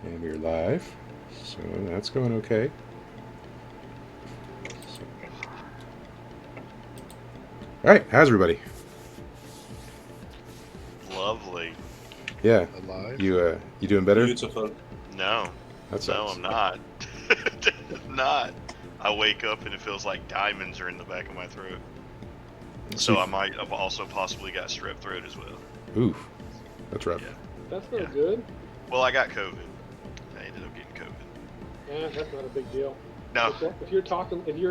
And we're live. So that's going okay. So, all right, how's everybody? Lovely. Yeah, Alive? you doing better? Beautiful. No, That no, sucks. I'm not. I'm not. I wake up and it feels like diamonds are in the back of my throat. So, So I might have also possibly got strep throat as well. oof, that's rough. Yeah, That's yeah. not good. Well, I got COVID. I ended up getting COVID. That's not a big deal. No. If you're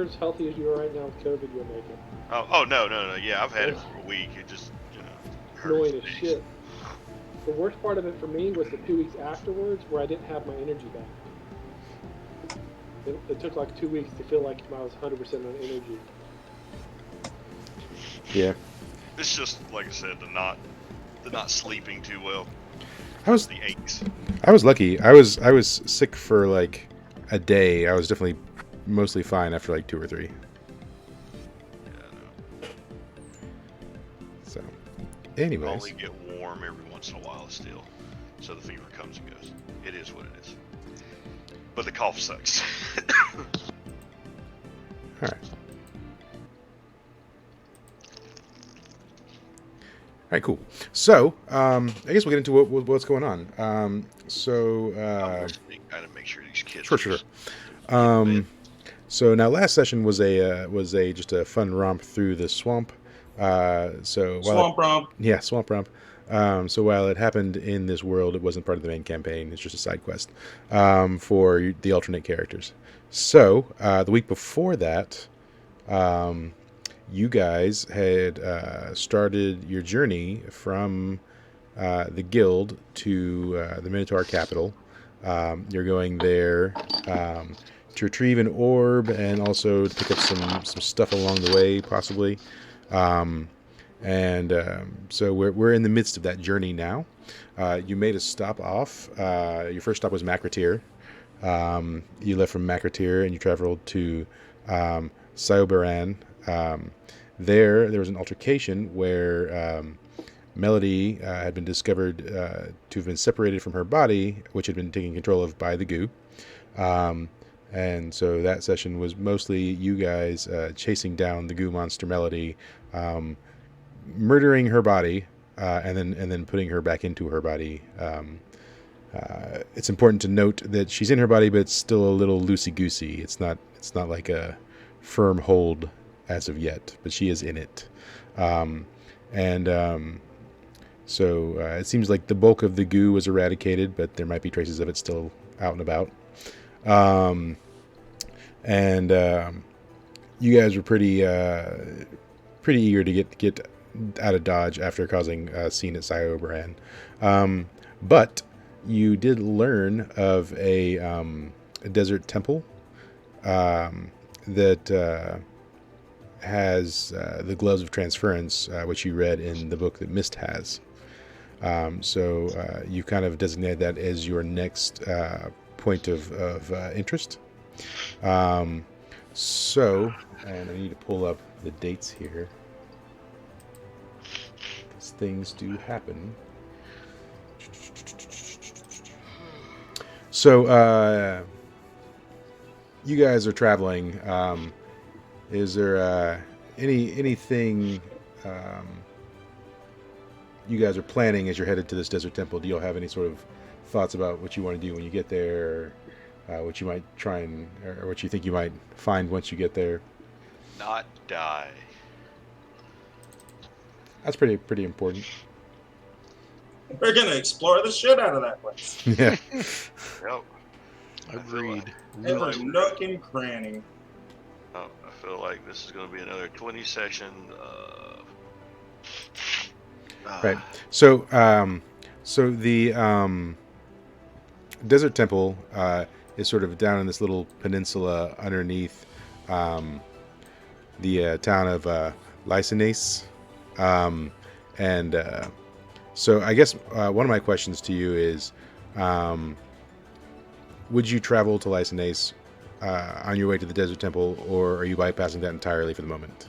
as healthy as you are right now with COVID, you'll make it. Oh no. Yeah, I've had it for a week. It just, hurts. Annoying as shit. The worst part of it for me was the 2 weeks afterwards, where I didn't have my energy back. It took like 2 weeks to feel like I was 100% on energy. Yeah, It's just like I said, the not sleeping too well. I was The aches. lucky. I was sick for like a day. I was definitely mostly fine after like 2 or 3. Yeah, I know. So, I anyways, only get warm every once in a while still, so the fever comes and goes. It is what it is. But the cough sucks. all right. All right, cool. So, I guess we'll get into what's going on. I'm gotta make sure these kids. Sure. So now last session was a just a fun romp through the swamp. Swamp romp. Swamp romp. So while it happened in this world, it wasn't part of the main campaign. It's just a side quest for the alternate characters. So the week before that, you guys had started your journey from the guild to the Minotaur capital. You're going there to retrieve an orb and also to pick up some stuff along the way, possibly. So we're in the midst of that journey now. You made a stop off. Your first stop was Makratir. You left from Makratir and you traveled to Siobaran. There was an altercation where Melody had been discovered to have been separated from her body, which had been taken control of by the goo. And so that session was mostly you guys chasing down the goo monster Melody, murdering her body, and then putting her back into her body. It's important to note that she's in her body, but it's still a little loosey goosey. It's not like a firm hold as of yet, but she is in it. So it seems like the bulk of the goo was eradicated, but there might be traces of it still out and about. You guys were pretty eager to get out of Dodge after causing a scene at Siobaran. But you did learn of a desert temple that has the gloves of transference, which you read in the book that Mist has. So you kind of designated that as your next point of interest. And I need to pull up the dates here, because things do happen. So you guys are traveling. Is there anything you guys are planning as you're headed to this desert temple? Do you all have any sort of thoughts about what you want to do when you get there, or what you might try or what you think you might find once you get there? Not die. That's pretty important. We're gonna explore the shit out of that place. Yeah. Yep. Agreed. Every nook and cranny. I feel like this is going to be another 20 session. Right. So the desert temple is sort of down in this little peninsula underneath the town of Lycinace. So I guess one of my questions to you is, would you travel to Lycinace on your way to the desert temple, or are you bypassing that entirely for the moment?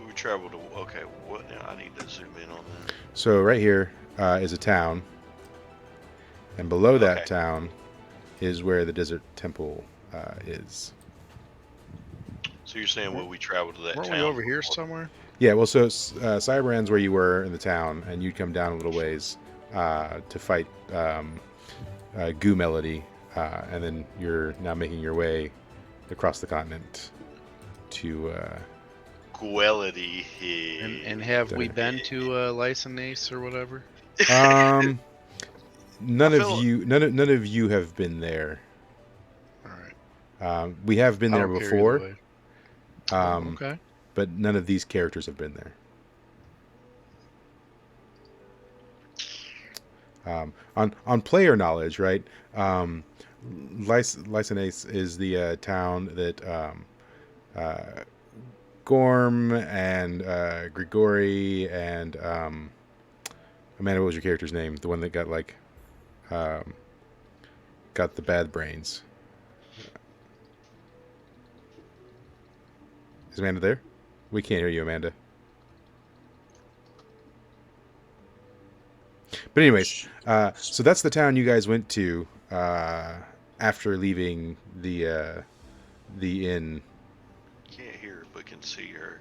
We traveled to. Okay, what now? I need to zoom in on that. So right here is a town, and below that Okay. town is where the desert temple is. So you're saying when we travel to that Weren't town? we over here before- somewhere? Yeah, well, so Cyberand's where you were in the town, and you'd come down a little ways to fight Goo Melody, and then you're now making your way across the continent to. Quality. And have we been to Lysinase or whatever? None I of feel- you, none of you have been there. All right. We have been I there don't care either before, way. Okay. but none of these characters have been there. On player knowledge, right? Lysinase is the town that Gorm and Grigori and Amanda. What was your character's name? The one that got got the bad brains. Is Amanda there? We can't hear you, Amanda. But anyways, so that's the town you guys went to after leaving the inn. Can't hear her, but can see her.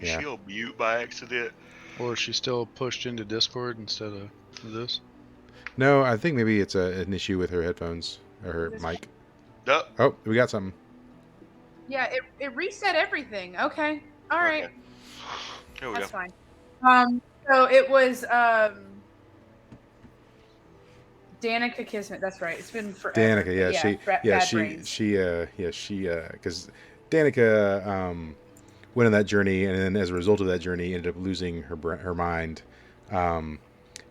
Is Yeah. she on mute by accident? Or is she still pushed into Discord instead of this? No, I think maybe it's an issue with her headphones or her This- mic. No. Oh, we got something. Yeah, it reset everything. Okay. All right. Okay. There we That's go. fine. So it was Danica Kismet. That's right. It's been forever. Danica, but yeah, bad brains. she, because Danica went on that journey, and then as a result of that journey, ended up losing her mind, and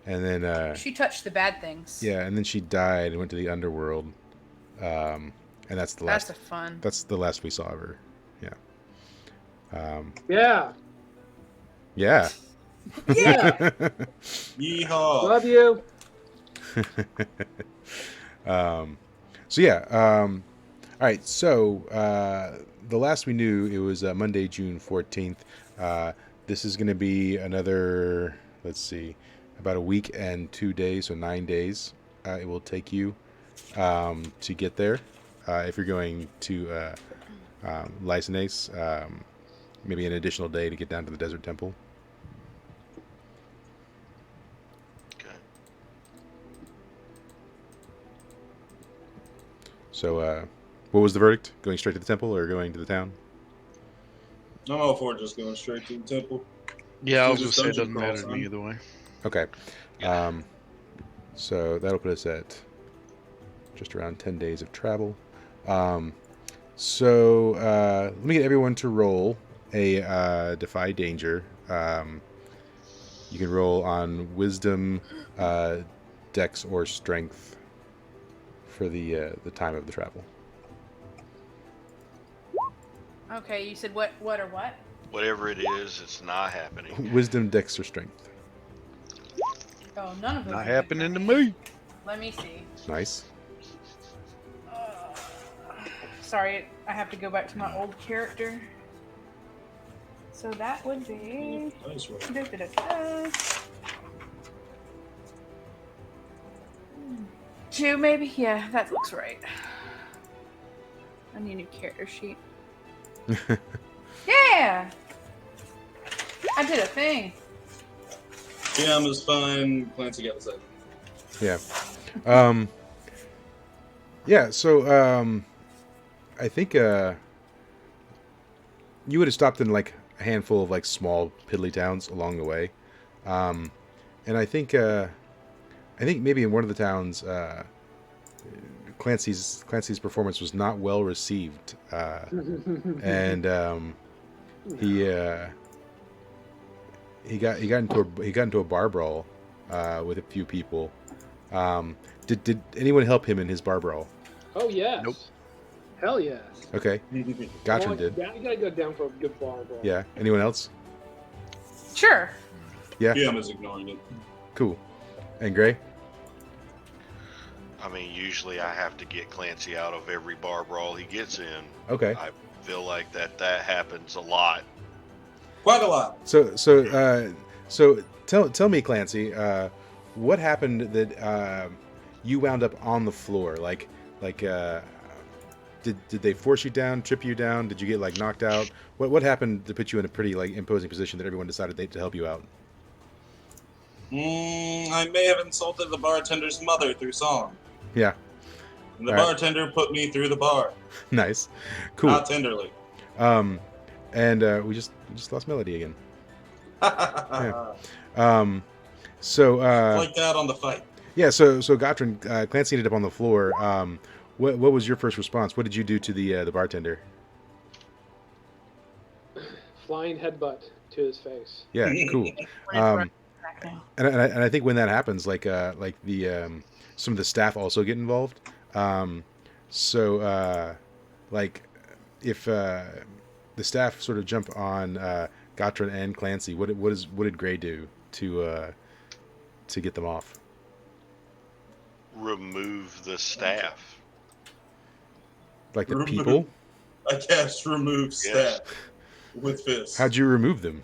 then She touched the bad things. yeah, and then she died and went to the underworld, and that's the last. That's a fun. That's the last we saw of her. Yeah. Yeah. Yeah. Yeah. Yeehaw. Love you. So yeah. All right. So the last we knew, it was Monday, June 14th. This is going to be another. Let's see, about a week and 2 days, so 9 days. It will take you to get there. If you're going to Lysinase, maybe an additional day to get down to the desert temple. Okay. So, what was the verdict? Going straight to the temple or going to the town? I'm all for just going straight to the temple. Yeah, I was Do gonna this say it dungeon doesn't matter crawl, to me son. either way. Okay. Yeah. So that'll put us at just around 10 days of travel. So let me get everyone to roll a Defy Danger. You can roll on Wisdom, Dex, or Strength for the time of the travel. Okay, you said what or what? Whatever it is, it's not happening. Wisdom, Dex, or Strength. Oh, none of those. Not are good happening for to me. Let me see. Nice. Sorry, I have to go back to my old character. So that would be. Nice one. Da-da-da-da. 2 maybe? Yeah, that looks right. I need a new character sheet. Yeah! I did a thing. Jam is fine. Clancy got the second. Yeah. Yeah, so I think you would have stopped in like a handful of like small piddly towns along the way. And I think maybe in one of the towns Clancy's performance was not well received. And he got into a bar brawl with a few people. Did anyone help him in his bar brawl? Oh yes. Nope. Hell yes. Okay, Gotchman did. You gotta go down for a good bar brawl. Yeah. Anyone else? Sure. Yeah. Jam is ignoring it. Cool. And Gray? I mean, usually I have to get Clancy out of every bar brawl he gets in. Okay. I feel like that happens a lot. Quite a lot. So So tell me, Clancy, what happened that you wound up on the floor? Like did they force you down, trip you down? Did you get like knocked out? What happened to put you in a pretty like imposing position that everyone decided to help you out? I may have insulted the bartender's mother through song. Yeah. And the All right. bartender put me through the bar. Nice. Cool. Not tenderly. And we just lost Melody again. Yeah. So Like that on the fight. yeah, so Gottrin, Clancy ended up on the floor. What was your first response? What did you do to the bartender? Flying headbutt to his face. Yeah, cool. And I think when that happens, like the some of the staff also get involved. So like if the staff sort of jump on Gottrin and Clancy, what did Gray do to get them off? Remove the staff. Like the people? I guess remove Yes. staff with fists. How'd you remove them?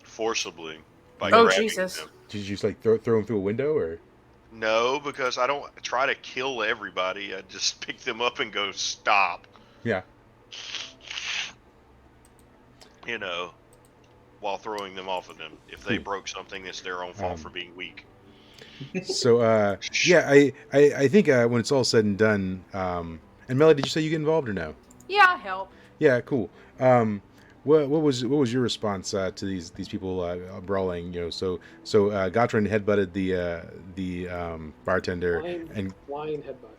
Forcibly. By Oh, grabbing Jesus. them. Did you just like throw them through a window, or? No, because I don't try to kill everybody. I just pick them up and go, stop. Yeah. You know, while throwing them off of them. If they broke something, it's their own fault for being weak. So yeah, I think when it's all said and done, and Melody, did you say you get involved or no? Yeah, I'll help. Yeah, cool. What was your response to these people brawling? You know, so Gottrin headbutted the bartender and Flying headbutt.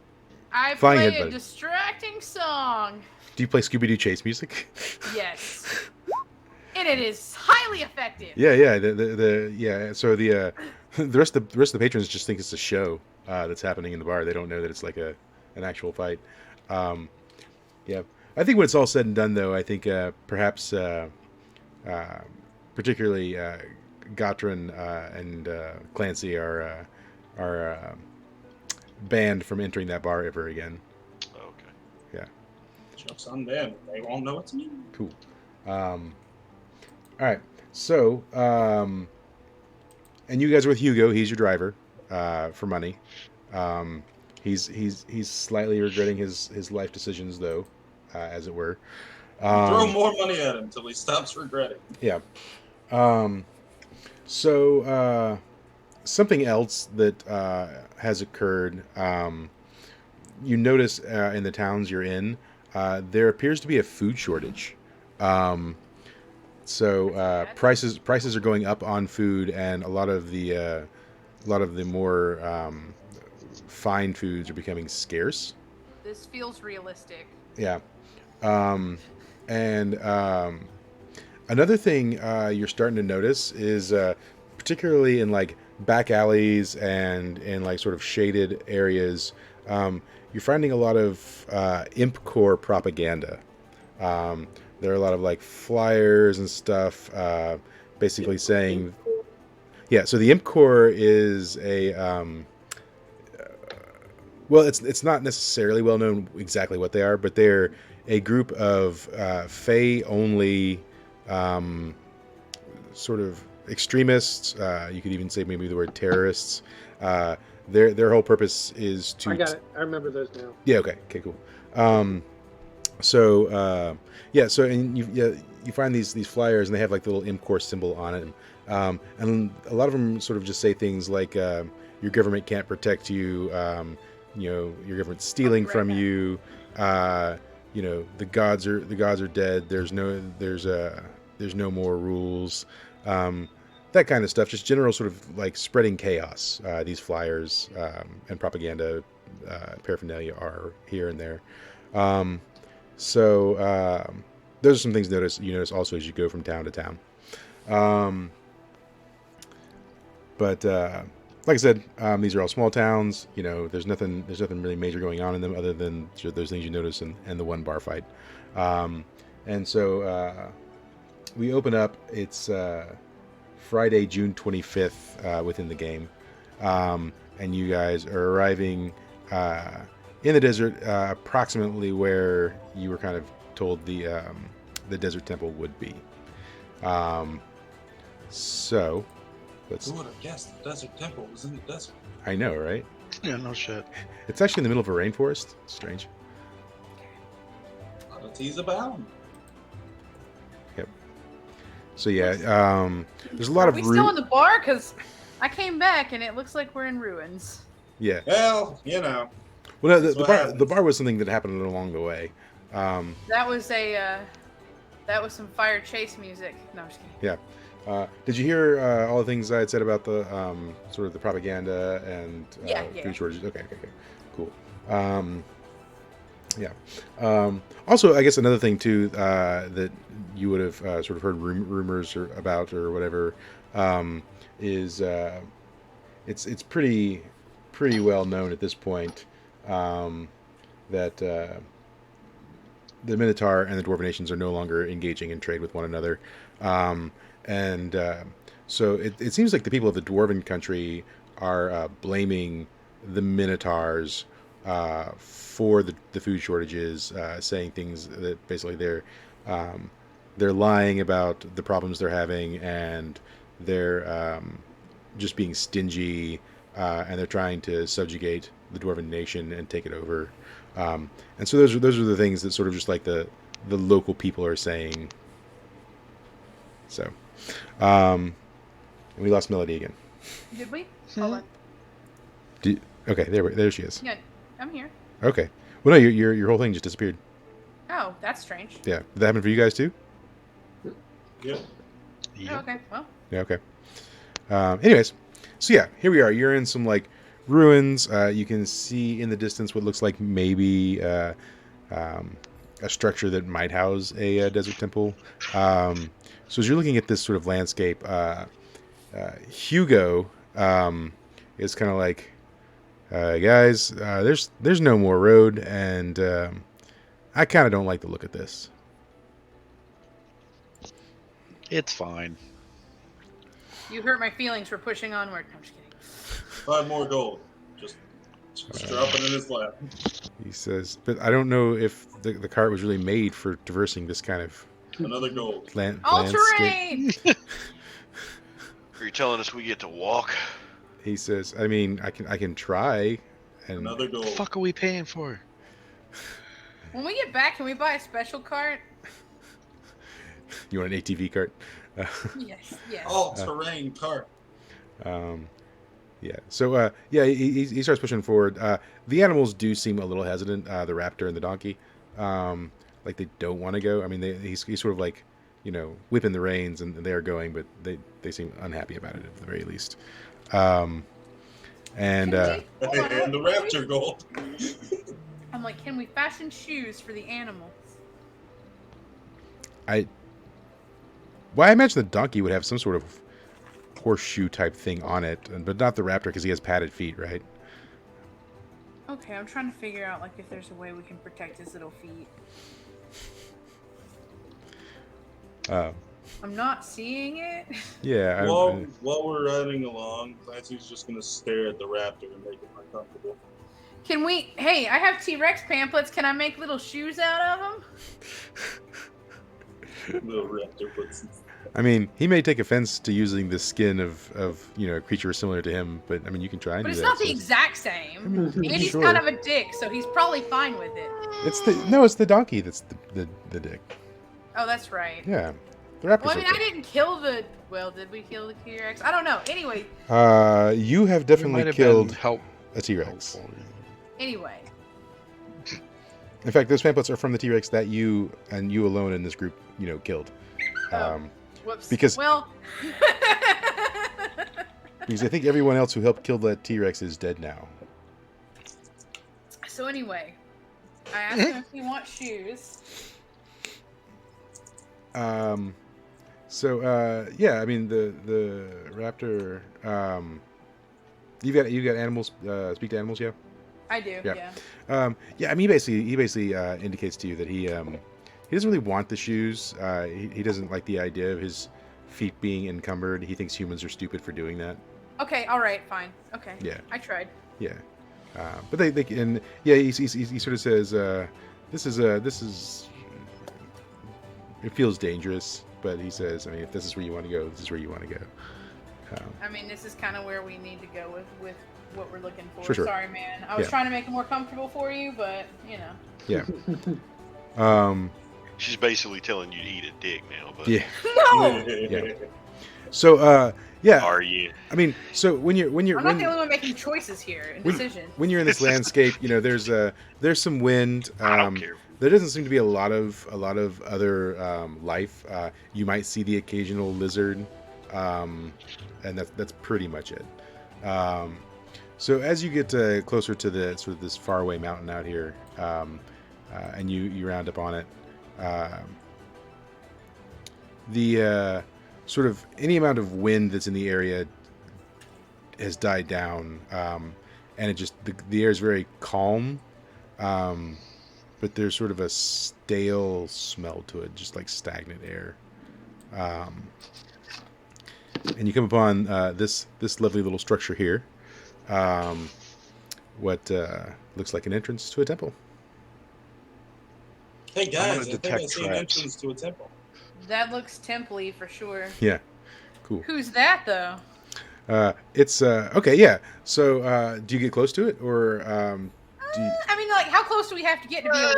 I Flying play headbutt. a distracting song. do you play Scooby-Doo chase music? Yes. And it is highly effective. Yeah. Yeah. So the rest of the patrons just think it's a show that's happening in the bar. They don't know that it's like an actual fight. Yeah. I think when it's all said and done, though, I think perhaps particularly Gottrin and Clancy are banned from entering that bar ever again. Okay. Yeah. Joke's on them. They won't know it's me. Cool. All right. So, and you guys are with Hugo. He's your driver for money. He's slightly regretting his life decisions, though, as it were. Throw more money at him until he stops regretting. Yeah. So something else that has occurred. You notice in the towns you're in, there appears to be a food shortage. So prices are going up on food, and a lot of the more fine foods are becoming scarce. This feels realistic. Yeah. And another thing you're starting to notice is particularly in like back alleys and in like sort of shaded areas, you're finding a lot of Imp Corps propaganda. There are a lot of like flyers and stuff basically saying, yeah, so the Imp Corps is a well, it's not necessarily well known exactly what they are, but they're a group of Fey only sort of extremists. You could even say maybe the word terrorists. Their whole purpose is to. I got it. I remember those now. Yeah. Okay, cool. So and you find these flyers, and they have like the little Imp Corps symbol on it, and a lot of them sort of just say things like your government can't protect you. Your government's stealing from you. The gods are dead. There's no more rules. That kind of stuff. Just general sort of like spreading chaos. These flyers and propaganda paraphernalia are here and there. So those are some things you notice also as you go from town to town. But like I said, these are all small towns. There's nothing really major going on in them other than those things you notice and the one bar fight. And so we open up. It's Friday, June 25th within the game, and you guys are arriving in the desert, approximately where you were kind of told the desert temple would be. So, let's. Who would have guessed the desert temple was in the desert? I know, right? Yeah, no shit. It's actually in the middle of a rainforest. Strange. Oddities abound. So yeah, there's a lot Are of we still in the bar? Because I came back and it looks like we're in ruins. Yeah. Well, you know. Well, no, That's the what bar happens. the bar was something that happened along the way. That was that was some fire chase music. No, I'm just kidding. Yeah. Did you hear all the things I had said about the sort of the propaganda and Yeah. food shortages? Okay, cool. Yeah. Also, I guess another thing too that you would have sort of heard rumors about or whatever is it's pretty well known at this point that the Minotaur and the Dwarven nations are no longer engaging in trade with one another, and so it seems like the people of the Dwarven country are blaming the Minotaurs for the food shortages, saying things that basically they're lying about the problems they're having, and they're just being stingy, and they're trying to subjugate the Dwarven nation and take it over. And so those are the things that sort of just like the local people are saying. So, and we lost Melody again. Did we? Hold on. Okay, there she is. Yeah, I'm here. Okay. Well, no, your whole thing just disappeared. Oh, that's strange. Yeah. Did that happen for you guys too? Yep. Oh, okay. Well, Yeah. Okay. Anyways, so yeah, here we are. You're in some like ruins. You can see in the distance what looks like maybe a structure that might house a desert temple. So as you're looking at this sort of landscape, Hugo is kind of like, guys, there's no more road, and I kind of don't like the look of this. It's fine. you hurt my feelings for pushing onward. No, I'm just kidding. 5 more gold. Just drop it in his lap. He says, but I don't know if the cart was really made for traversing this kind of Another gold. All landscape. terrain. Are you telling us we get to walk? He says, I mean, I can try. And Another What gold. the fuck are we paying for? When we get back, can we buy a special cart? you want an ATV cart? Yes. Yes. All-terrain cart. Yeah. So yeah, he starts pushing forward. The animals do seem a little hesitant. The raptor and the donkey, like they don't want to go. I mean, he's sort of like, whipping the reins, and they are going, but they seem unhappy about it at the very least. And Can we- hold on, And the raptor gold. I'm like, can we fashion shoes for the animals? I imagine the donkey would have some sort of horseshoe type thing on it, but not the raptor because he has padded feet, right? Okay, I'm trying to figure out like if there's a way we can protect his little feet. I'm not seeing it. Yeah. While we're riding along, Clancy's just gonna stare at the raptor and make him uncomfortable. Can we? Hey, I have T-Rex pamphlets. Can I make little shoes out of them? Little raptor puts. I mean, he may take offense to using the skin of a creature similar to him, but I mean, you can try and But do it's that. not the so exact same. mean, Andy's sure. kind of a dick, so he's probably fine with it. it's the donkey that's the dick. Oh, that's right. Yeah, the raptor's Well, I mean, okay. I didn't kill the. Well, did we kill the T-Rex? I don't know. Anyway. You have We might definitely have killed been help. a T-Rex. helpful. Anyway. In fact, those pamphlets are from the T-Rex that you and you alone in this group, killed. Oh. Whoops. Because- Well. Because I think everyone else who helped kill that T-Rex is dead now. So anyway, I asked him if he wants shoes. So yeah, I mean the raptor. You've got animals. Speak to animals, yeah. I do. Yeah. Yeah. Yeah, I mean, he basically indicates to you that he doesn't really want the shoes. He doesn't like the idea of his feet being encumbered. He thinks humans are stupid for doing that. Okay. All right. Fine. Okay. Yeah. I tried. Yeah, but they and yeah, he sort of says this is it feels dangerous, but he says, I mean, if this is where you want to go, this is where you want to go. I mean, this is kind of where we need to go with what we're looking for. Sure. Sorry, man. I was trying to make it more comfortable for you, but you know. Yeah. She's basically telling you to eat a dick now. But Yeah. No. Yeah. So, yeah. Are you? I mean, so when you're I'm not the only one making choices here and decisions. when you're in this landscape, you know, there's some wind. I don't care. There doesn't seem to be a lot of other life. You might see the occasional lizard, and that's pretty much it. So as you get closer to the sort of this faraway mountain out here, and you round up on it, the sort of any amount of wind that's in the area has died down, and it just the air is very calm, but there's sort of a stale smell to it, just like stagnant air. And you come upon this lovely little structure here, what looks like an entrance to a temple. Hey guys, I think I detect see an traps. entrance to a temple. That looks temple-y for sure. Yeah, cool. Who's that though? It's okay. Yeah. So do you get close to it, or do you, I mean, like, how close do we have to get to be able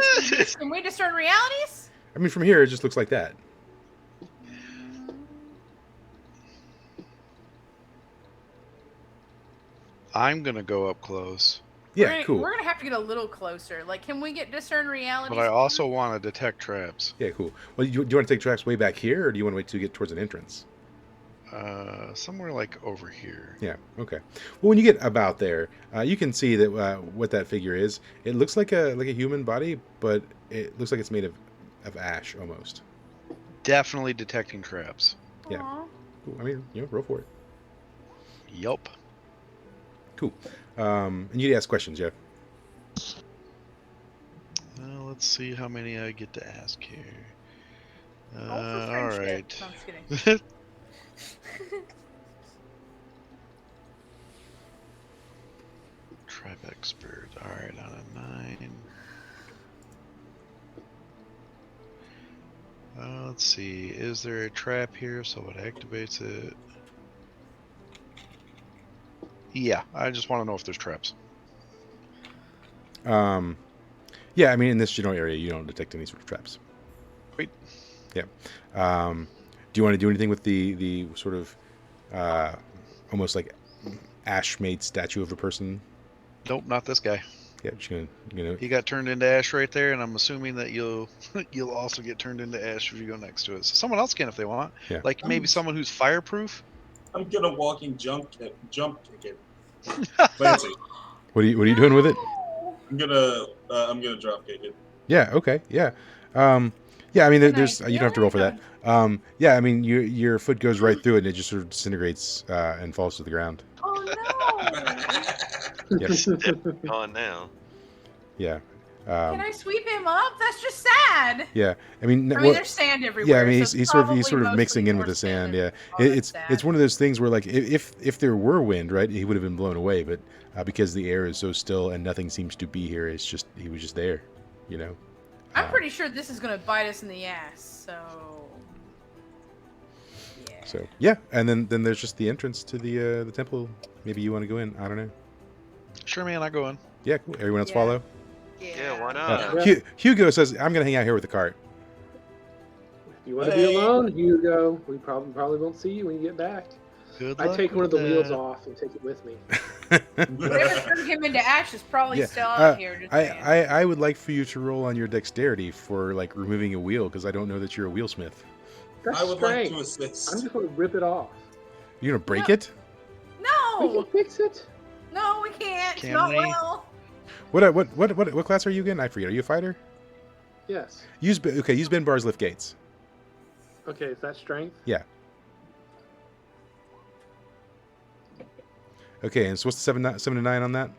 to can we discern realities? I mean, from here it just looks like that. I'm gonna go up close, Yeah, cool. We're gonna have to get a little closer. Like, can we get discern realities? but I also want to detect traps. Yeah, cool. Well, do you want to take tracks way back here, or do you want to wait to get towards an entrance? Somewhere like over here. Yeah. Okay. Well, when you get about there, you can see that what that figure is. It looks like a human body, but it looks like it's made of ash almost. Definitely detecting traps. Yeah. Aw. Cool. I mean, roll for it. Yup. Cool. And you can ask questions, yeah. Let's see how many I get to ask here. Roll for All friendship. right. No, I'm just kidding. Trap expert. All right, on a 9. Let's see. Is there a trap here? So it activates it. Yeah, I just want to know if there's traps. Yeah, I mean, in this general area, you don't detect any sort of traps. Wait. Yeah. Do you want to do anything with the sort of almost like ash-made statue of a person? Nope, not this guy. Yeah, just gonna. He got turned into ash right there, and I'm assuming that you'll also get turned into ash if you go next to it. So someone else can if they want. Yeah. Like maybe someone who's fireproof. I'm gonna walking jump kick it. Fancy. What are you doing with it? I'm gonna drop kick it. Yeah. Okay. Yeah. Yeah. I mean, there's Nice. you don't have to roll for that. Yeah. I mean, your foot goes right through it, and it just sort of disintegrates and falls to the ground. Oh no! Yep. Step on now. Yeah. Can I sweep him up? That's just sad. Yeah. I mean, There's sand everywhere. yeah. I mean, so he's probably sort of mostly mixing in with more the sand. than- Yeah. Oh, that's It's sad. one of those things where like if there were wind, right, he would have been blown away, but because the air is so still and nothing seems to be here, it's just he was just there, you know. I'm pretty sure this is gonna bite us in the ass. So. Yeah. So yeah, and then there's just the entrance to the temple. Maybe you want to go in. I don't know. Sure, man, I go in. Yeah, cool. Everyone else Yeah. follow. Yeah, why not? Yeah. Hugo says, "I'm gonna hang out here with the cart." You want to be alone, Hugo? We probably won't see you when you get back. Good I luck take one of with the wheels that. off and take it with me. Whatever turned him into ash is probably Yeah, still out here. Just saying. I would like for you to roll on your dexterity for like removing a wheel because I don't know that you're a wheelsmith. That's I would strength. like to assist. I'm just going to rip it off. You're gonna break No. it? We No, can fix it. no, we can't. Can Not we? well. What class are you again? I forget. Are you a fighter? Yes. Use Ben Bar's lift gates. Okay, is that strength? Yeah. Okay, and so what's the 7 to 9 on that?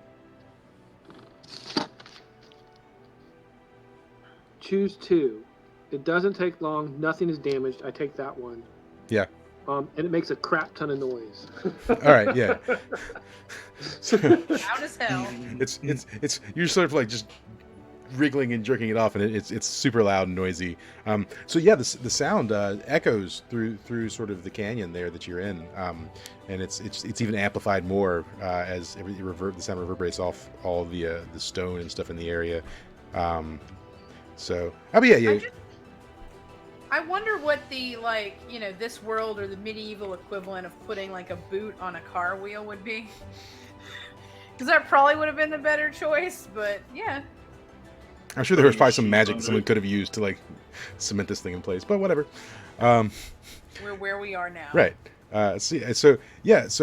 Choose 2. It doesn't take long. Nothing is damaged. I take that one. Yeah. And it makes a crap ton of noise. All right, yeah. So, Loud as hell. it's you're sort of like just wriggling and jerking it off, and it's super loud and noisy. So yeah, the sound echoes through sort of the canyon there that you're in, and it's even amplified more as the sound reverberates off all the stone and stuff in the area. So, but yeah. I wonder what the, like, you know, this world or the medieval equivalent of putting like a boot on a car wheel would be. Because that probably would have been the better choice, but yeah. I'm sure there was probably some magic someone could have used to like cement this thing in place, but whatever. We're where we are now. Right. So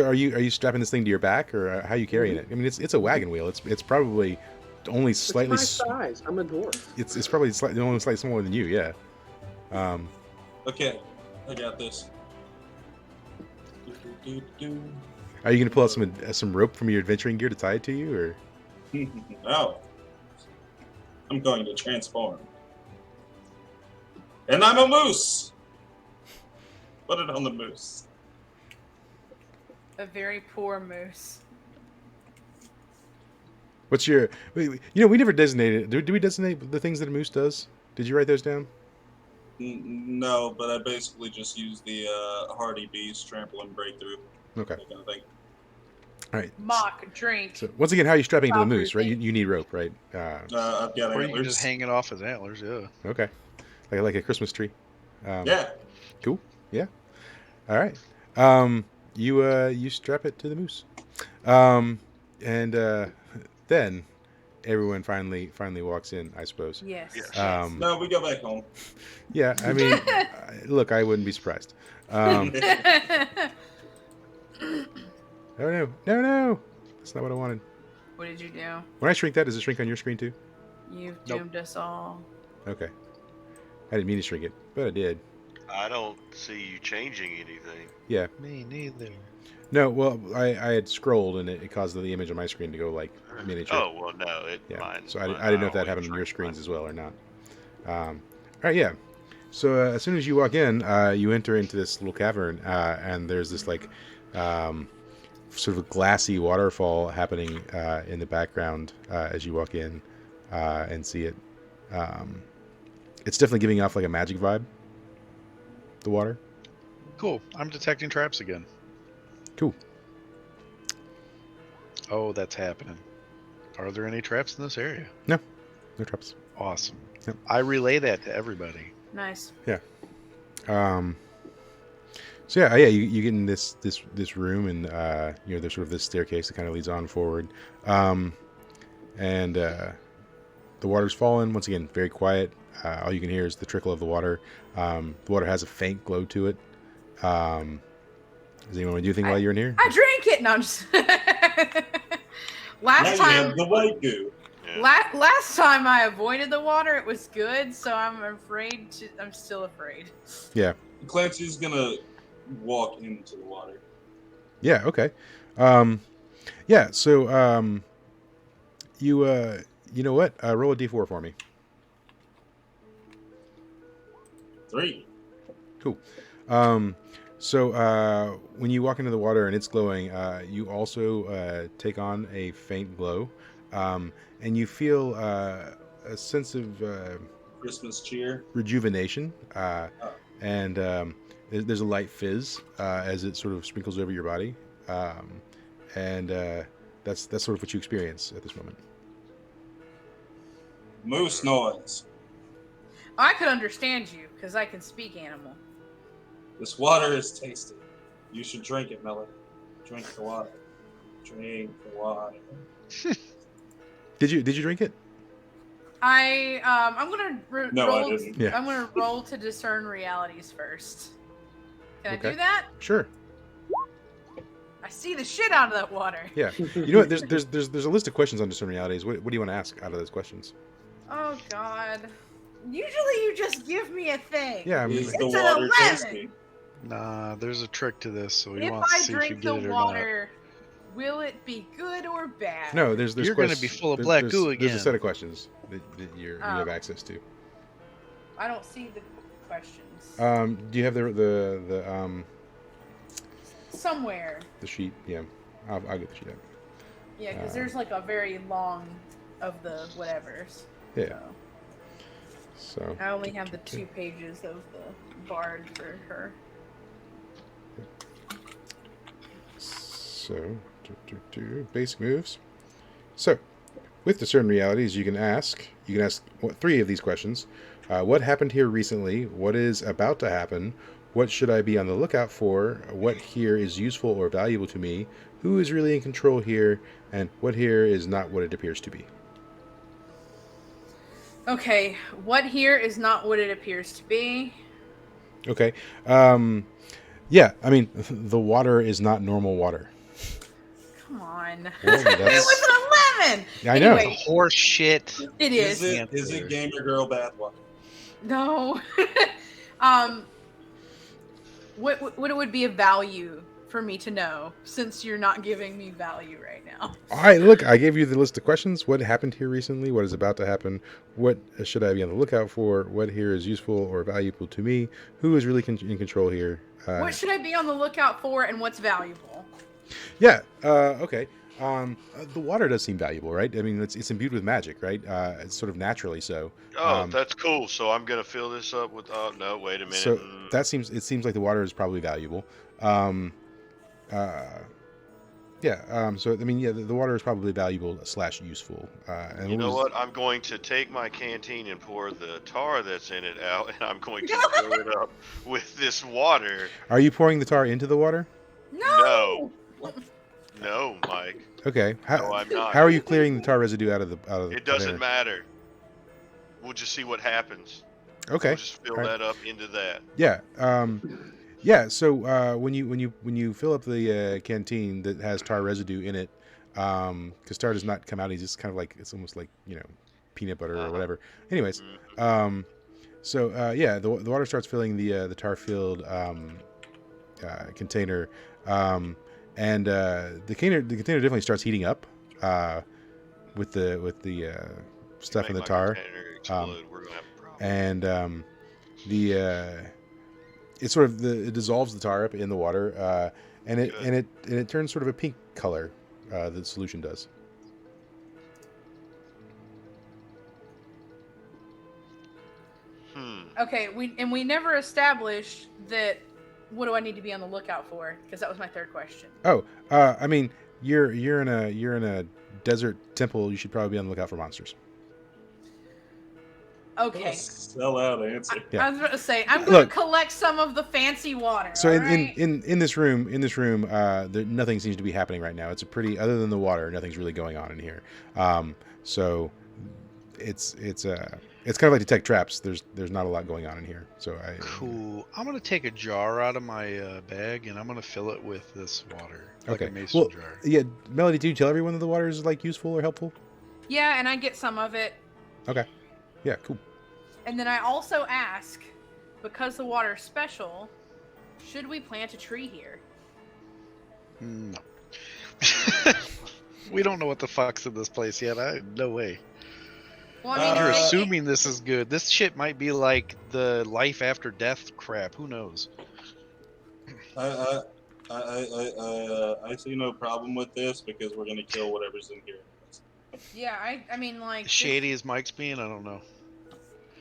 are you strapping this thing to your back, or how are you carrying it? I mean, it's a wagon wheel. It's probably only slightly. It's my size. I'm a dwarf. It's probably only slightly smaller than you. Yeah. Okay, I got this. Are you going to pull out some rope from your adventuring gear to tie it to you, or? No. I'm going to transform. And I'm a moose! Put it on the moose. A very poor moose. What's your... You know, we never designated... Do we designate the things that a moose does? Did you write those down? No, but I basically just use the hardy beast, trample, and breakthrough. Okay. That kind of thing. All right. Mock, drink. So once again, how are you strapping to the Proper moose, right? You need rope, right? I've got Or you can antlers. just hang it off his antlers, yeah. Okay. Like a Christmas tree. Yeah. Cool. Yeah. All right. You strap it to the moose, and then everyone finally walks in, I suppose. Yes. Yes. No, we go back home. Yeah. I mean, look, I wouldn't be surprised. No. That's not what I wanted. What did you do? When I shrink that, does it shrink on your screen too? You've Nope. doomed us all. Okay. I didn't mean to shrink it, but I did. I don't see you changing anything. Yeah. Me neither. No, well, I had scrolled and it caused the image on my screen to go like miniature. Oh well, no, Yeah. mine. So I didn't know if that happened on your screens as well or not. All right, yeah. So as soon as you walk in, you enter into this little cavern, and there's this like sort of a glassy waterfall happening in the background as you walk in and see it. It's definitely giving off like a magic vibe. The water. Cool. I'm detecting traps again. Cool. Oh, that's happening. Are there any traps in this area? No traps. Awesome. Yep. I relay that to everybody. Nice. Yeah. So yeah, you get in this room, and there's sort of this staircase that kind of leads on forward, and the water's fallen. Once again, very quiet. All you can hear is the trickle of the water. The water has a faint glow to it. Does anyone want to do anything while you're in here? I drank it. No, I'm just. Now Last you time. have the white goo. Yeah. Last time I avoided the water, it was good. So I'm afraid. I'm still afraid. Yeah. Clancy's gonna walk into the water. Yeah. Okay. Yeah. So you know what? Roll a d4 for me. 3. Cool. So when you walk into the water and it's glowing, you also take on a faint glow, and you feel a sense of Christmas cheer. rejuvenation, and there's a light fizz as it sort of sprinkles over your body, and that's sort of what you experience at this moment. Moose noise. I could understand you because I can speak animal. This water is tasty. You should drink it, Melody. Drink the water. Drink the water. Did you drink it? I'm gonna No, I roll. didn't. Yeah. I'm gonna roll to discern realities first. Can I Okay. do that? Sure. I see the shit out of that water. Yeah. You know what? There's a list of questions on discern realities. What do you want to ask out of those questions? Oh God. Usually you just give me a thing. Yeah. I mean, Is the It's an water 11. tasty? Nah, there's a trick to this, so we If want to I see if you drink get the it or water, will it be good or bad? no, there's You're gonna quest- be full of there's- black there's- goo There's a again. set of questions that you have Oh. access to. I don't see the questions. Do you have the Somewhere. sheet? Yeah, I'll get the sheet out. Yeah, because there's like a very long of the whatevers. Yeah. So I only have the 2 pages of the bard for her. So basic moves. So with discern realities, you can ask what, 3 of these questions. What happened here recently? What is about to happen? What should I be on the lookout for? What here is useful or valuable to me? Who is really in control here? And what here is not what it appears to be? Okay, what here is not what it appears to be. Okay. Yeah, I mean, the water is not normal water. Come on. Well, It was an 11! Yeah, I know. Anyway, Horse shit. it Is is. it gamer girl bad luck? No. What it would be of value for me to know, since you're not giving me value right now. All right, look, I gave you the list of questions. What happened here recently? What is about to happen? What should I be on the lookout for? What here is useful or valuable to me? Who is really in control here? What should I be on the lookout for, and what's valuable? Yeah. Okay. The water does seem valuable, right? I mean, it's imbued with magic, right? It's sort of naturally so. Oh, that's cool. So I'm gonna fill this up with. Oh no, wait a minute. So it seems like the water is probably valuable. Yeah. So I mean, yeah, the water is probably valuable / useful. And You know what? I'm going to take my canteen and pour the tar that's in it out, and I'm going to fill it up with this water. Are you pouring the tar into the water? No. No, Mike. Okay. No, I'm not. How are you clearing the tar residue out of the? It doesn't matter. We'll just see what happens. Okay. We'll just fill that up into that. Yeah. Yeah. So when you fill up the canteen that has tar residue in it, because tar does not come out, it's just kind of like, it's almost like, peanut butter or whatever. Anyways, so yeah, the water starts filling the tar filled container, and the container definitely starts heating up with the stuff in the tar. We're gonna have a problem. And it sort of it dissolves the tar up in the water, and it turns sort of a pink color. The solution does. Okay, we never established that. What do I need to be on the lookout for? Because that was my 3rd question. Oh, I mean, you're in a desert temple. You should probably be on the lookout for monsters. Okay. Sell out answer. I was going to say, I'm going to collect some of the fancy water. So right? in this room, nothing seems to be happening right now. It's a pretty, other than the water, nothing's really going on in here. So it's kind of like detect traps. There's not a lot going on in here. So Cool. I'm gonna take a jar out of my bag and I'm gonna fill it with this water. Like okay. a mason jar. Yeah, Melody, do you tell everyone that the water is like useful or helpful? Yeah, and I get some of it. Okay. Yeah, cool. And then I also ask, because the water's special, should we plant a tree here? No. We don't know what the fuck's in this place yet. No way. Well, I mean, You're assuming this is good. This shit might be like the life after death crap. Who knows? I see no problem with this because we're gonna kill whatever's in here. Yeah, I mean, like... Shady as Mike's being, I don't know.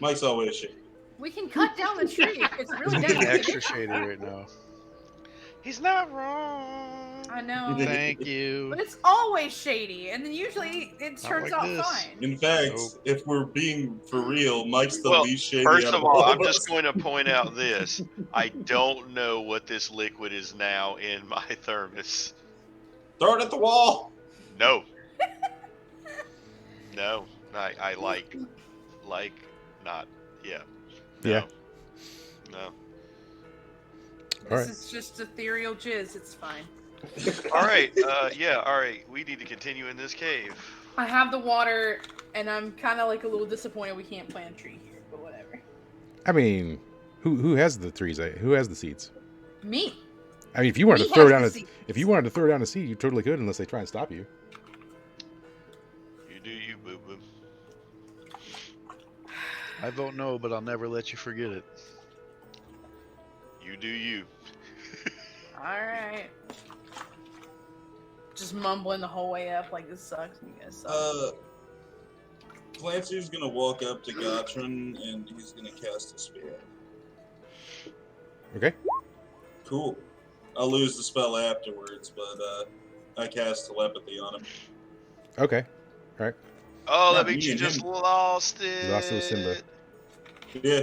Mike's always shady. We can cut down the tree. It's really He's down. extra shady right now. He's not wrong. I know. Thank you. But it's always shady, and then usually it turns like out this. fine. In fact, if we're being for real, Mike's the least shady. First out of all, all I'm us. just going to point out this. I don't know what this liquid is now in my thermos. Throw it at the wall. No. No. I like not. Yeah. No. Yeah. No. This is just ethereal jizz. It's fine. All right. Yeah. All right. We need to continue in this cave. I have the water, and I'm kind of like a little disappointed we can't plant a tree here, but whatever. I mean, who has the trees? Who has the seeds? Me. I mean, if you wanted We to throw have down the a seeds. if you wanted to throw down a seed, you totally could, unless they try and stop you. You do you, boo boo. I vote no, but I'll never let you forget it. You do you. All right. Just mumbling the whole way up like this sucks. You guys suck. Clancy's gonna walk up to Gotron and he's gonna cast a spell. Okay. Cool. I'll lose the spell afterwards, but I cast telepathy on him. Okay. All right. Oh, Yeah, that means me you and just him. lost it. You lost it with Simba. Yeah,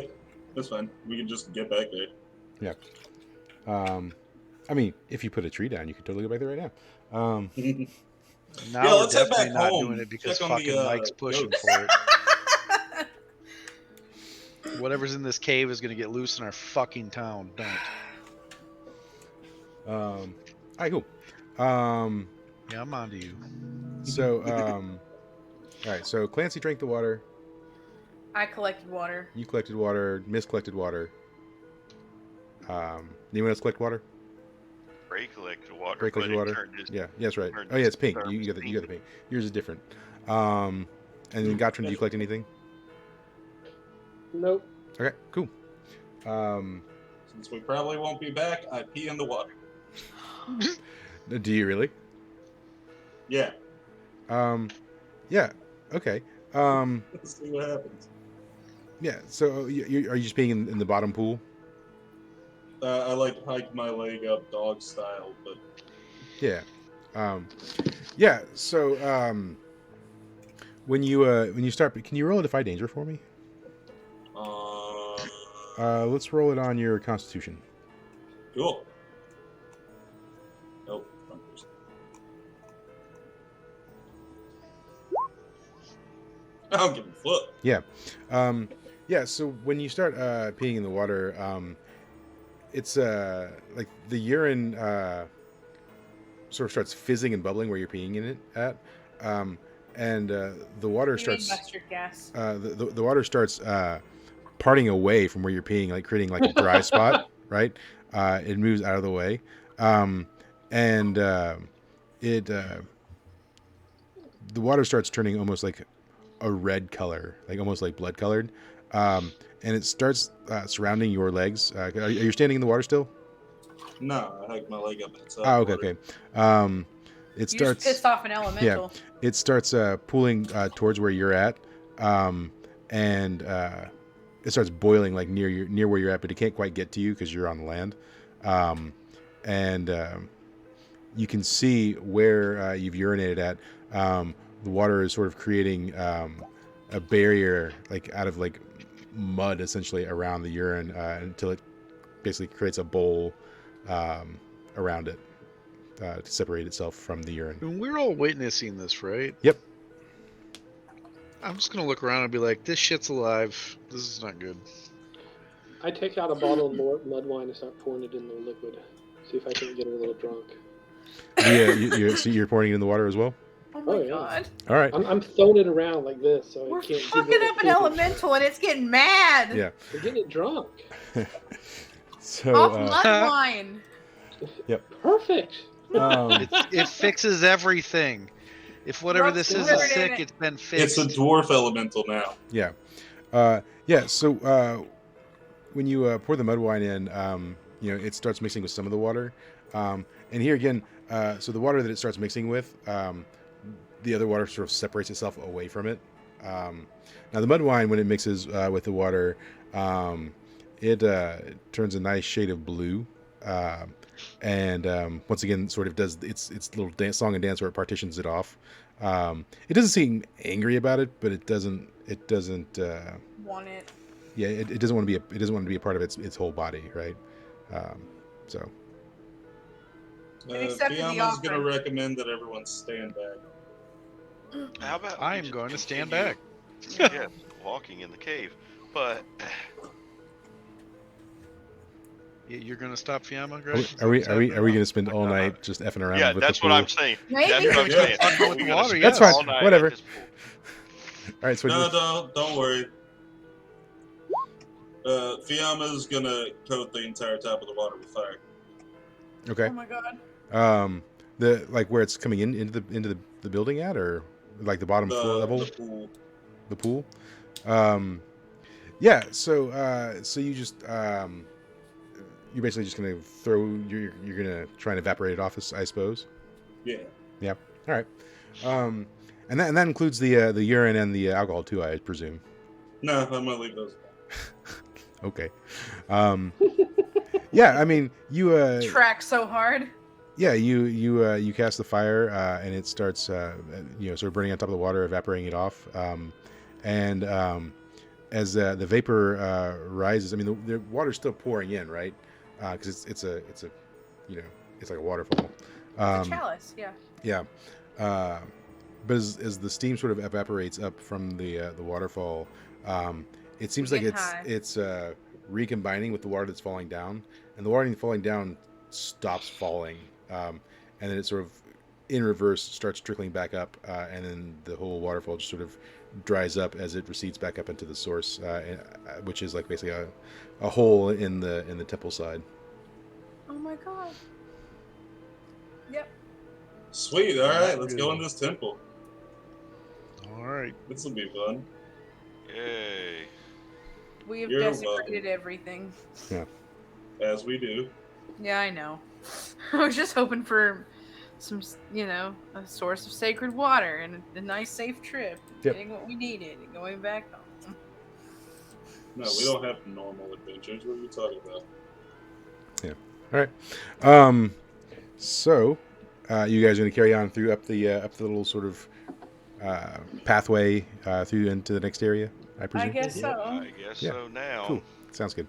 that's fine. We can just get back there. I mean, if you put a tree down, you could totally go back there right now. Now Yeah, we're let's head definitely back not home. doing it because Check on fucking the, Mike's pushing goats. for it. Whatever's in this cave is gonna get loose in our fucking town. Don't. All right, cool. Yeah, I'm on to you. So, all right. So Clancy drank the water. I collected water. You collected water. Miss collected water. Anyone else collect water? Ray collected water. Ray collected but it water. turned his- Yeah, that's right. turned Oh yeah, it's pink. his You got the thermos pink. Yours is different. And then Gotron, do you collect anything? Nope. Okay, cool. Since we probably won't be back, I pee in the water. Do you really? Yeah. Yeah. Okay. Let's see what happens. Yeah. So, are you just being in the bottom pool? I like hike my leg up dog style, but Yeah. Yeah. So, when you start, can you roll a Defy Danger for me? Let's roll it on your Constitution. cool. Nope. wrong person. I don't give a fuck. Yeah. Yeah. So when you start peeing in the water, it's like the urine sort of starts fizzing and bubbling where you're peeing in it at, and the water You mean starts mustard gas. the water starts parting away from where you're peeing, like creating like a dry spot, right? It moves out of the way, and it the water starts turning almost like a red color, like almost like blood colored, and it starts surrounding your legs. Are you standing in the water still? No, I hike my leg up inside. Oh, okay, water. okay. It You just starts. pissed off an elemental. It starts pooling towards where you're at, and it starts boiling like near where you're at, but it can't quite get to you because you're on the land, and you can see where you've urinated at. The water is sort of creating a barrier, like out of like mud, essentially around the urine, until it basically creates a bowl around it to separate itself from the urine. And we're all witnessing this, right? Yep. I'm just gonna look around and be like, "This shit's alive. This is not good." I take out a bottle of mud wine and start pouring it in the liquid. See if I can get her a little drunk. Yeah, so you're pouring it in the water as well. Oh my Oh, yeah. god. All right. I'm throwing it around like this, so We're it can't. fucking give it up an a elemental and it's getting mad. Yeah. We're getting it drunk. So Off mud wine. Perfect. It fixes everything. If whatever Rub this is spirit in sick, it. it's been It's fixed. a dwarf elemental now. yeah. So when you pour the mud wine in, it starts mixing with some of the water. And here again, so the water that it starts mixing with, the other water sort of separates itself away from it. Now the mud wine, when it mixes with the water, it turns a nice shade of blue. And once again, sort of does its little song and dance where it partitions it off. It doesn't seem angry about it, but it doesn't. Want it. Yeah, it doesn't want to be. It doesn't want to be a part of its whole body, right? So It accepted the Fiamma's going to offering. recommend that everyone stand back. How about I we am just going to stand continue, back. yes, walking in the cave, but You're gonna stop Fiamma, are Greg? we Is that are we what's are we, happening? are we going to spend all night just effing around? yeah, with that's the what pool? I'm saying. Maybe. That's what I'm Yeah, saying. fucking with We're the gonna water, spend yeah. That's fine, all night at whatever. this pool. All right, so No, don't worry. Fiamma's going to coat the entire top of the water with fire. okay. Oh my god. The like where it's coming into the building at, or like the bottom floor level, The pool. the pool. Yeah. So you just you're basically just gonna you're gonna try and evaporate it off, I suppose. Yeah. Yeah. All right. And And that includes the urine and the alcohol too, I presume. No, I'm gonna leave those. Okay. Yeah, I mean, you Track so hard. yeah, you cast the fire, and it starts sort of burning on top of the water, evaporating it off. And as the vapor rises, I mean, the water's still pouring in, right? Because it's a it's like a waterfall. It's a chalice, yeah. Yeah. Uh, but as the steam sort of evaporates up from the waterfall, it seems We like get high. it's recombining with the water that's falling down, and the water falling down stops falling, and then it sort of in reverse starts trickling back up, and then the whole waterfall just sort of dries up as it recedes back up into the source, which is like basically a hole in the temple side. Oh my god. Yep. Sweet. All right, let's go in this temple. All right. This will be fun. Yay. We have You're desecrated everything. As we do. Yeah, I know. I was just hoping for some, a source of sacred water and a nice, safe trip. Yep. Getting what we needed and going back home. No, we don't have normal adventures. What are you talking about? Yeah. All right. So, you guys are going to carry on through up the little sort of pathway through into the next area, I I presume? guess so. I guess Yeah. so now. Cool. Sounds good.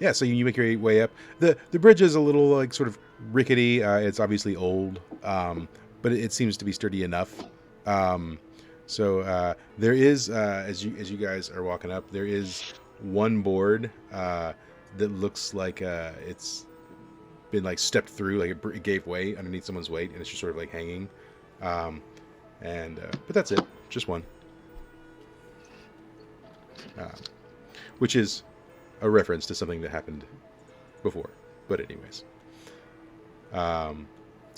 Yeah, so you make your way up. The bridge is a little like sort of rickety. It's obviously old, but it seems to be sturdy enough. So there is, as you guys are walking up, there is one board that looks like it's been like stepped through, like it gave way underneath someone's weight, and it's just sort of like hanging. But that's it, just one. Which is a reference to something that happened before. But anyways. So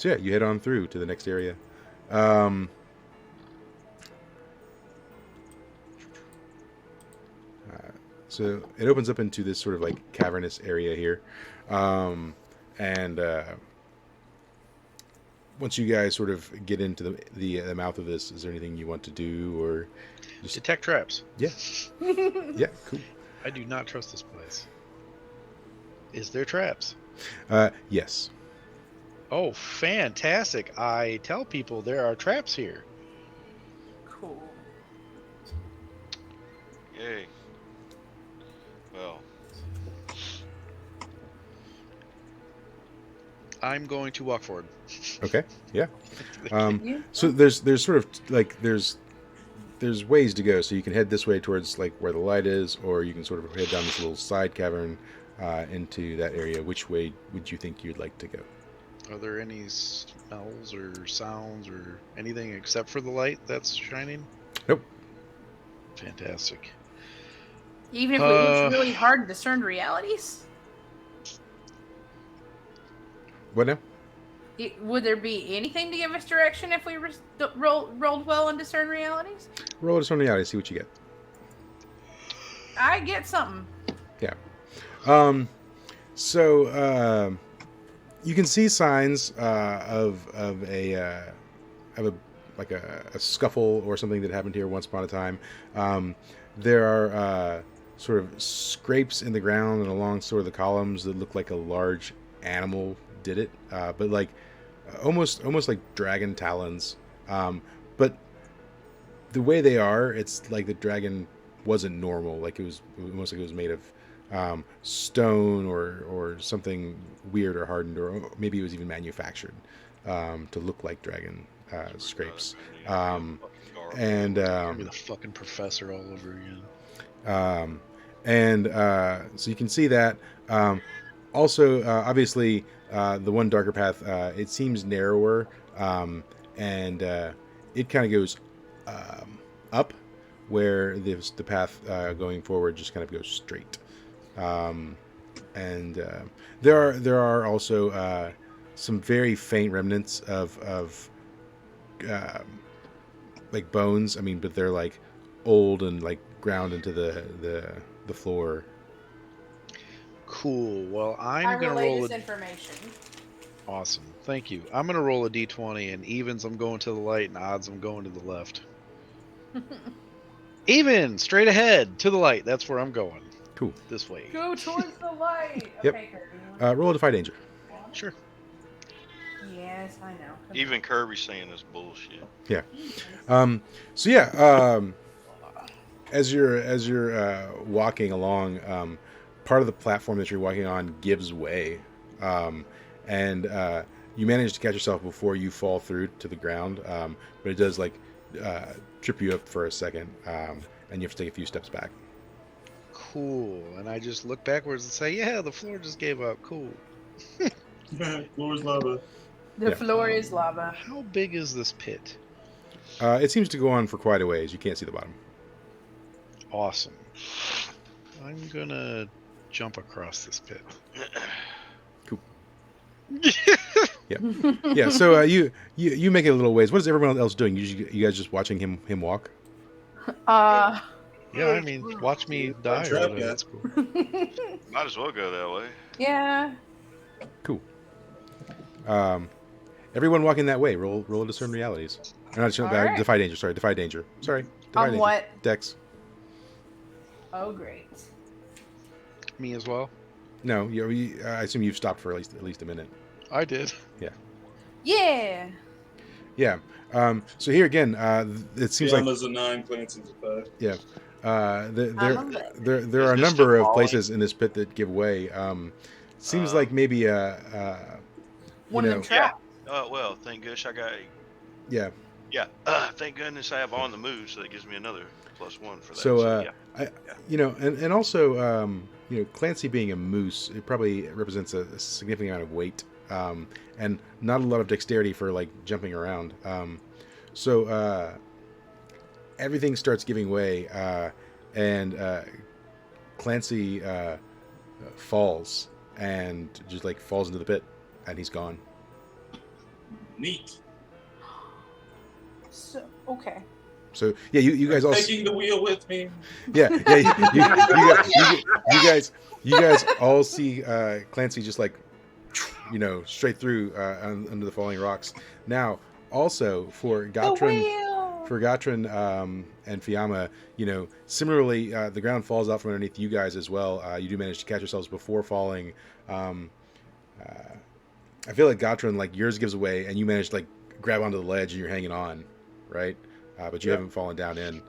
yeah, you head on through to the next area. So it opens up into this sort of like cavernous area here. And once you guys sort of get into the mouth of this, is there anything you want to do or just... Detect traps. Yeah. Yeah, cool. I do not trust this place. Is there traps? Yes. Oh, fantastic. I tell people there are traps here. Cool. Yay. Well, I'm going to walk forward. Okay. Yeah. Yeah. So there's sort of like there's ways to go. So you can head this way towards like where the light is, or you can sort of head down this little side cavern into that area. Which way would you think you'd like to go? Are there any smells or sounds or anything except for the light that's shining? Nope. Fantastic. Even if it looks really hard to discern realities? What now? Would there be anything to give us direction if we rolled well and discern realities? Roll a discern reality, see what you get. I get something. Yeah. So you can see signs of a scuffle or something that happened here once upon a time. There are sort of scrapes in the ground and along sort of the columns that look like a large animal did it, but like almost like dragon talons. But the way they are, it's like the dragon wasn't normal. Like it was almost like it was made of stone or something weird or hardened, or maybe it was even manufactured to look like dragon scrapes. Be the fucking professor all over again. So you can see that. Also, obviously, the one darker path, it seems narrower, and it kind of goes up, where the path going forward just kind of goes straight. There are also some very faint remnants of like bones. I mean, but they're like old and like ground into the floor. Cool. Well, I I'm going to relay roll this a... information. Awesome. Thank you. I'm gonna roll a d20, and evens I'm going to the light, and odds I'm going to the left. Even, straight ahead to the light. That's where I'm going. Cool. This way. Go towards the light. Yep. Okay, Kirby. Roll a defy danger. Sure. Yes, I know. Even Kirby's saying this bullshit. So yeah, as you're walking along, part of the platform that you're walking on gives way, and you manage to catch yourself before you fall through to the ground. But it does like trip you up for a second, and you have to take a few steps back. Cool. And I just look backwards and say, "Yeah, the floor just gave up. Cool." Floor's lava. The Yeah. floor is lava. How big is this pit? It seems to go on for quite a ways. You can't see the bottom. Awesome. I'm gonna jump across this pit. Yeah. So you make it a little ways. What is everyone else doing? You guys just watching him walk? Yeah, I mean, watch me die. Or trap, whatever. yeah. That's cool. Might as well go that way. Yeah. Cool. Everyone walking that way. Roll a discern realities. Or not Alright. defy danger. Sorry, defy danger. Sorry. Defy On danger. what? Dex. Oh, great. Me as well. No, I assume you've stopped for at least a minute. I did. Yeah. Yeah. So here again, it seems like Fiamma's a 9, Clancy's a 5. there are a Is this number the of falling? places in this pit that give way. Seems like maybe One of them know, trapped. Well, thank goodness I got. yeah. Yeah. Thank goodness I have on the move, so that gives me another +1 for that. So yeah. and also Clancy being a moose, it probably represents a significant amount of weight, and not a lot of dexterity for like jumping around. So everything starts giving way, and Clancy falls and just like falls into the pit, and he's gone. Neat. So, okay. So yeah, you guys all Taking the wheel with me. yeah you guys all see Clancy just like straight through under the falling rocks. Now also for Gatrin and Fiamma, similarly the ground falls out from underneath you guys as well. You do manage to catch yourselves before falling. I feel like Gatrin, like yours gives away and you manage to like grab onto the ledge and you're hanging on, right? But you Yeah. haven't fallen down in.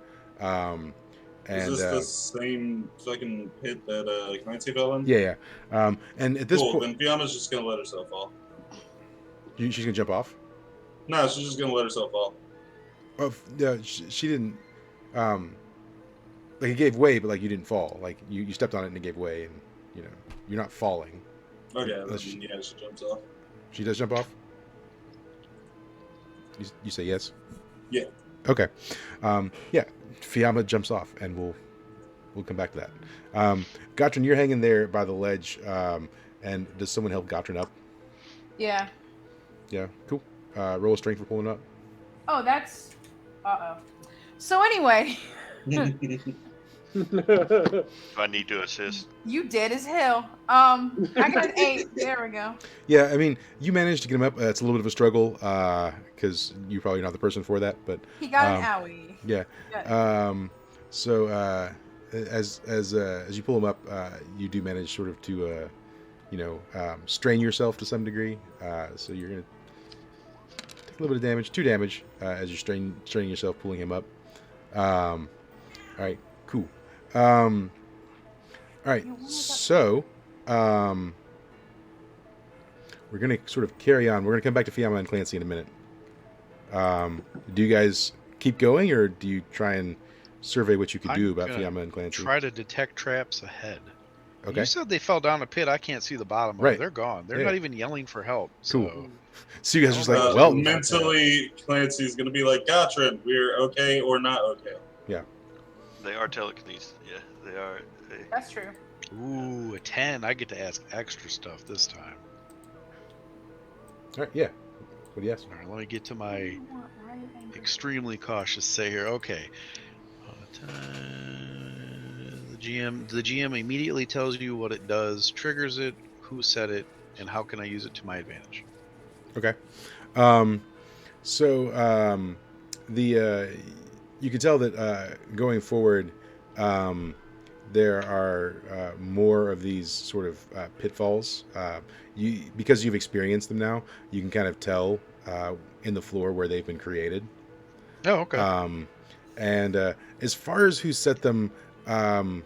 Is this the same fucking pit that Clancy fell in? Yeah. And at this Cool, point, then Fiamma's just gonna let herself fall. she's gonna jump off. No, she's just gonna let herself fall. Oh, yeah, she didn't. Like it gave way, but like you didn't fall. Like you stepped on it and it gave way, and you're not falling. Okay, then, Unless she jumps off. She does jump off. You say yes. Yeah. Okay. Yeah. Fiamma jumps off, and we'll come back to that. Gatrin, you're hanging there by the ledge. And does someone help Gatrin up? Yeah. Yeah. Cool. Roll a strength for pulling up. Oh, that's. So anyway, If I need to assist. you dead as hell. I got an 8. There we go. Yeah, I mean, you managed to get him up. It's a little bit of a struggle because you're probably not the person for that. But He got an owie. yeah. So as you pull him up, you do manage sort of to strain yourself to some degree. So you're gonna take a little bit of damage, 2 damage, as you're straining yourself, pulling him up. All right, cool. All right, so we're gonna sort of carry on. We're gonna come back to Fiamma and Clancy in a minute. Do you guys keep going, or do you try and survey what you could do about Fiamma and Clancy? Try to detect traps ahead. Okay. You said they fell down a pit. I can't see the bottom of Right. it. They're gone. They're Yeah. not even yelling for help. Cool. So So you guys are just like, well, mentally, Clancy's gonna be like, Gatrin, we're okay or not okay. They are telekinesis. Yeah, they are. That's true. ooh, a 10. I get to ask extra stuff this time. all right, yeah. What do you ask? All right, let me get to my extremely cautious say here. Okay. The GM immediately tells you what it does, triggers it, who said it, and how can I use it to my advantage. Okay. Um, so you can tell that going forward, there are more of these sort of pitfalls. Because you've experienced them now, you can kind of tell in the floor where they've been created. Oh, okay. And as far as who set them, um,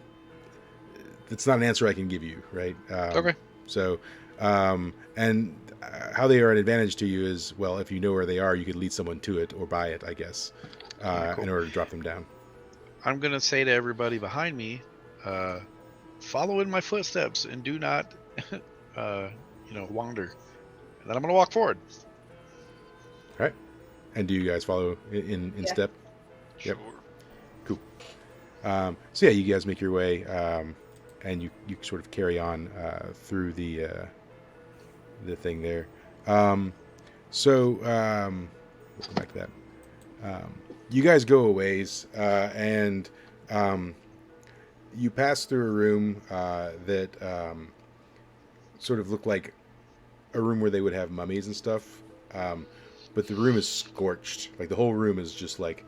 that's not an answer I can give you, right? Okay. So, and how they are an advantage to you is, well, if you know where they are, you could lead someone to it or buy it, I guess, Alright, cool. in order to drop them down. I'm gonna say to everybody behind me, follow in my footsteps and do not, wander. And then I'm gonna walk forward. All right. And do you guys follow in Yeah. step? Sure. Yep. Cool. So yeah, you guys make your way, and you sort of carry on through the thing there. We'll come back to that. You guys go a ways, and you pass through a room that sort of looked like a room where they would have mummies and stuff. But the room is scorched. Like the whole room is just like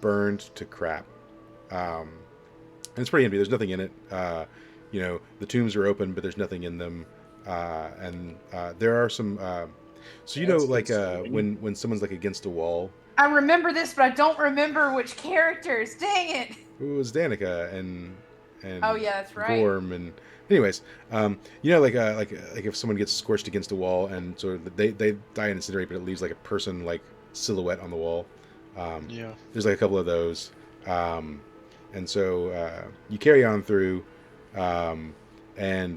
burned to crap. And it's pretty empty. There's nothing in it. The tombs are open, but there's nothing in them. And there are some. So That's like concerning. when someone's like against a wall. I remember this, but I don't remember which characters. Dang it! It was Danica and Oh, yeah, that's right. Gorm and anyways, like if someone gets scorched against a wall and sort of they die and incinerate, but it leaves like a person like silhouette on the wall. Yeah. There's like a couple of those, and so you carry on through, and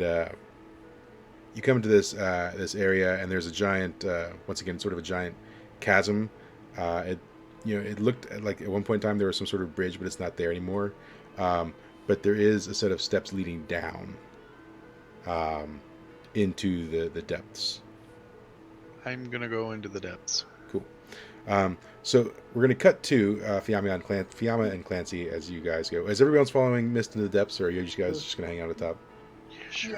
you come to this area, and there's a giant, once again, sort of a giant chasm. It looked like at one point in time there was some sort of bridge, but it's not there anymore. But there is a set of steps leading down into the depths. I'm gonna go into the depths. Cool. So we're going to cut to Fiamma and Clancy as you guys go. Is everyone else following Mist into the depths, or are you guys just going to hang out at the top? Yeah, sure.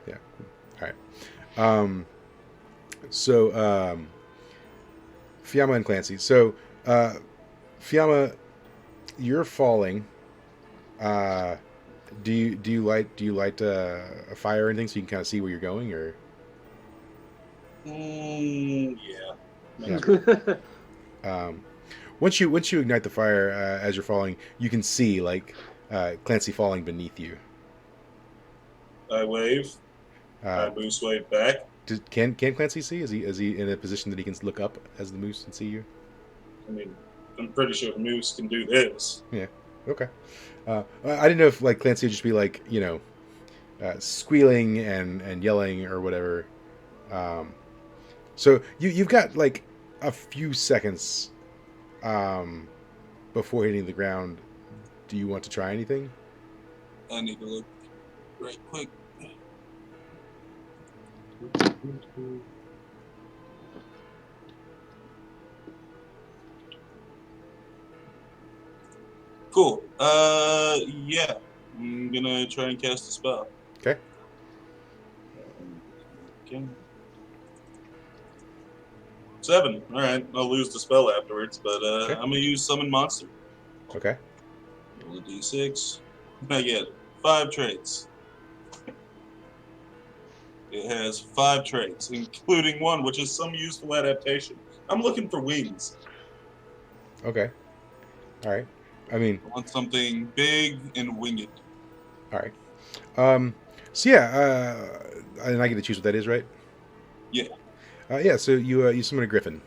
Yeah. Yeah. All right. Fiamma and Clancy. So, Fiamma, you're falling. Do you light a fire or anything so you can kind of see where you're going, or? Yeah. Yeah. Once you ignite the fire as you're falling, you can see like Clancy falling beneath you. I wave. I moose wave back. Can Clancy see? Is he in a position that he can look up as the moose and see you? I mean, I'm pretty sure the moose can do this. Yeah. Okay. I didn't know if like Clancy would just be like squealing and yelling or whatever. So you've got like a few seconds before hitting the ground. Do you want to try anything? I need to look right quick. Cool. Yeah. I'm gonna try and cast a spell. Okay. Okay. 7. All right. I'll lose the spell afterwards, but Okay. I'm gonna use summon monster. Okay. Roll a d6. I get 5 traits. It has 5 traits, including one which is some useful adaptation. I'm looking for wings. Okay. All right. I mean, I want something big and winged. all right. So yeah, and I get to choose what that is, right? Yeah. Yeah. So you summon a griffin.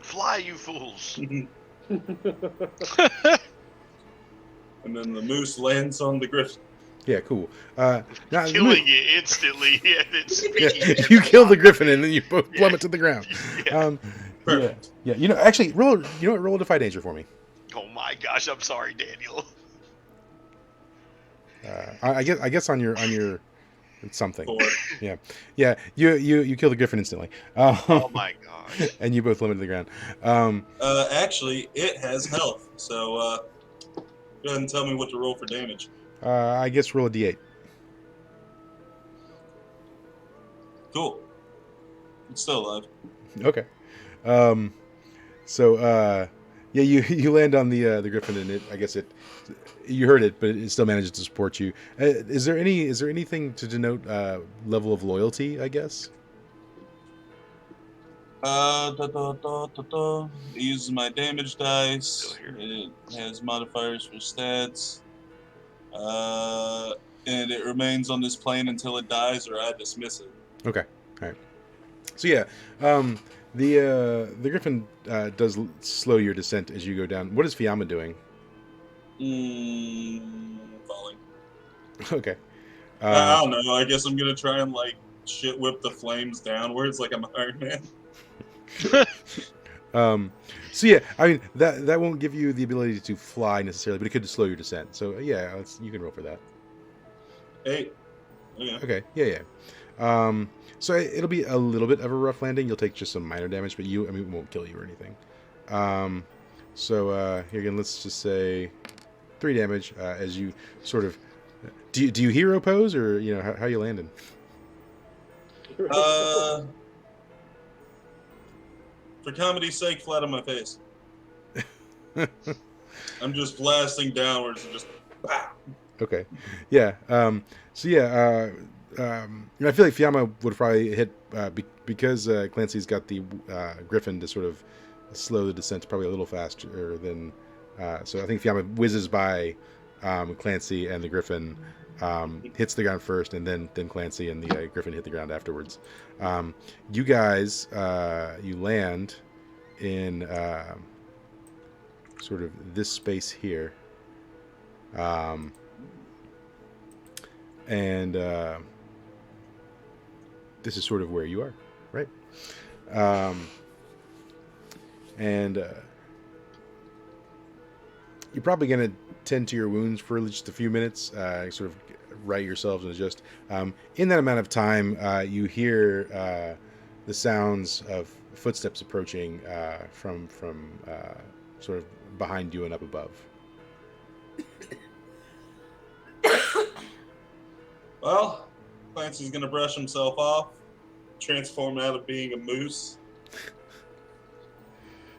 Fly, you fools! And then the moose lands on the griffin. Yeah. Cool. Now, Killing it instantly and then speaking. you kill the griffin and then you both plummet to the ground. Yeah. Perfect. Yeah. Actually, roll. Roll a defy danger for me. Oh my gosh, I'm sorry, Daniel. I guess on your something. 4. Yeah. You kill the griffin instantly. Oh my gosh. And you both plummet to the ground. Actually, it has health, so go ahead and tell me what to roll for damage. I guess roll a d8. Cool. It's still alive. Okay. So yeah, you land on the griffin, and I guess you heard it, but it still manages to support you. Is there anything to denote level of loyalty? I guess. It uses my damage dice. Still here. It has modifiers for stats. And it remains on this plane until it dies or I dismiss it. Okay. All right. So yeah, the griffin does slow your descent as you go down. What is Fiamma doing? Falling. Okay. I don't know. I guess I'm gonna try and like shit whip the flames downwards like I'm Iron Man. So yeah, I mean that won't give you the ability to fly necessarily, but it could slow your descent. So yeah, you can roll for that. 8. Okay. Okay. Yeah. So it'll be a little bit of a rough landing. You'll take just some minor damage, but it won't kill you or anything. So here again, let's just say 3 damage as you sort of. Do you hero pose, or how you landing? For comedy's sake, flat on my face. I'm just blasting downwards and just. Pow. Okay. Yeah. So yeah. I feel like Fiamma would probably hit because Clancy's got the Griffin to sort of slow the descent probably a little faster than. So I think Fiamma whizzes by Clancy, and the Griffin hits the ground first, and then Clancy and the Griffin hit the ground afterwards. You guys, you land in sort of this space here. And this is sort of where you are, right? And you're probably going to tend to your wounds for just a few minutes, sort of right yourselves and adjust. In that amount of time, you hear the sounds of footsteps approaching from sort of behind you and up above. Well, Clancy's gonna brush himself off, transform out of being a moose,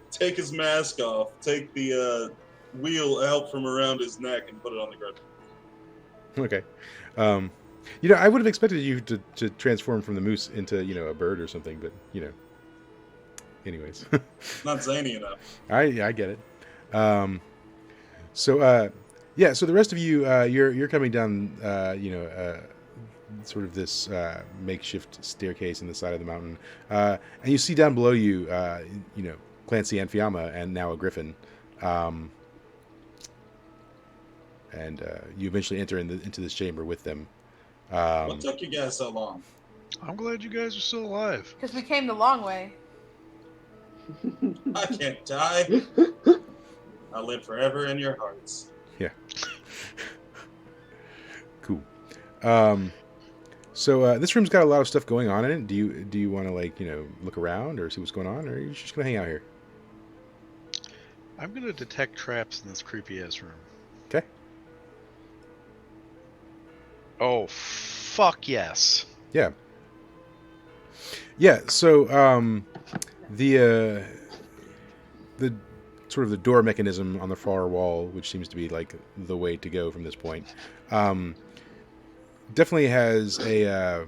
take his mask off, take the wheel out from around his neck, and put it on the ground. Okay. I would have expected you to transform from the moose into, a bird or something, but, anyways. Not zany enough. I get it. So the rest of you, you're coming down, sort of this makeshift staircase in the side of the mountain, and you see down below you, Clancy and Fiamma, and now a griffin, and you eventually enter into this chamber with them. What took you guys so long? I'm glad you guys are still alive. Because we came the long way. I can't die. I live forever in your hearts. Yeah. Cool. So this room's got a lot of stuff going on in it. Do you want to look around or see what's going on, or are you just gonna hang out here? I'm gonna detect traps in this creepy ass room. Okay. Oh, fuck yes. Yeah. Yeah. So the sort of the door mechanism on the far wall, which seems to be like the way to go from this point, definitely has a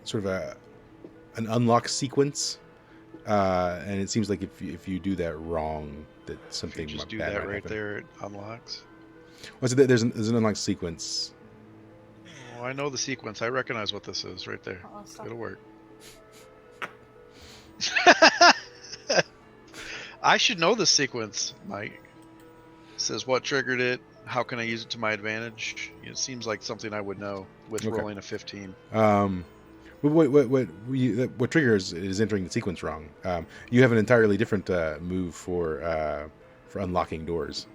sort of an unlock sequence, and it seems like if you do that wrong, that something If you just do bad that might right happen. there, it unlocks. Well, so there's an unlock sequence. Oh, I know the sequence. I recognize what this is right there. Oh, stop. It'll work. I should know the sequence, Mike. It says what triggered it. How can I use it to my advantage? It seems like something I would know with Okay. rolling a 15. What triggers is entering the sequence wrong. You have an entirely different move for unlocking doors.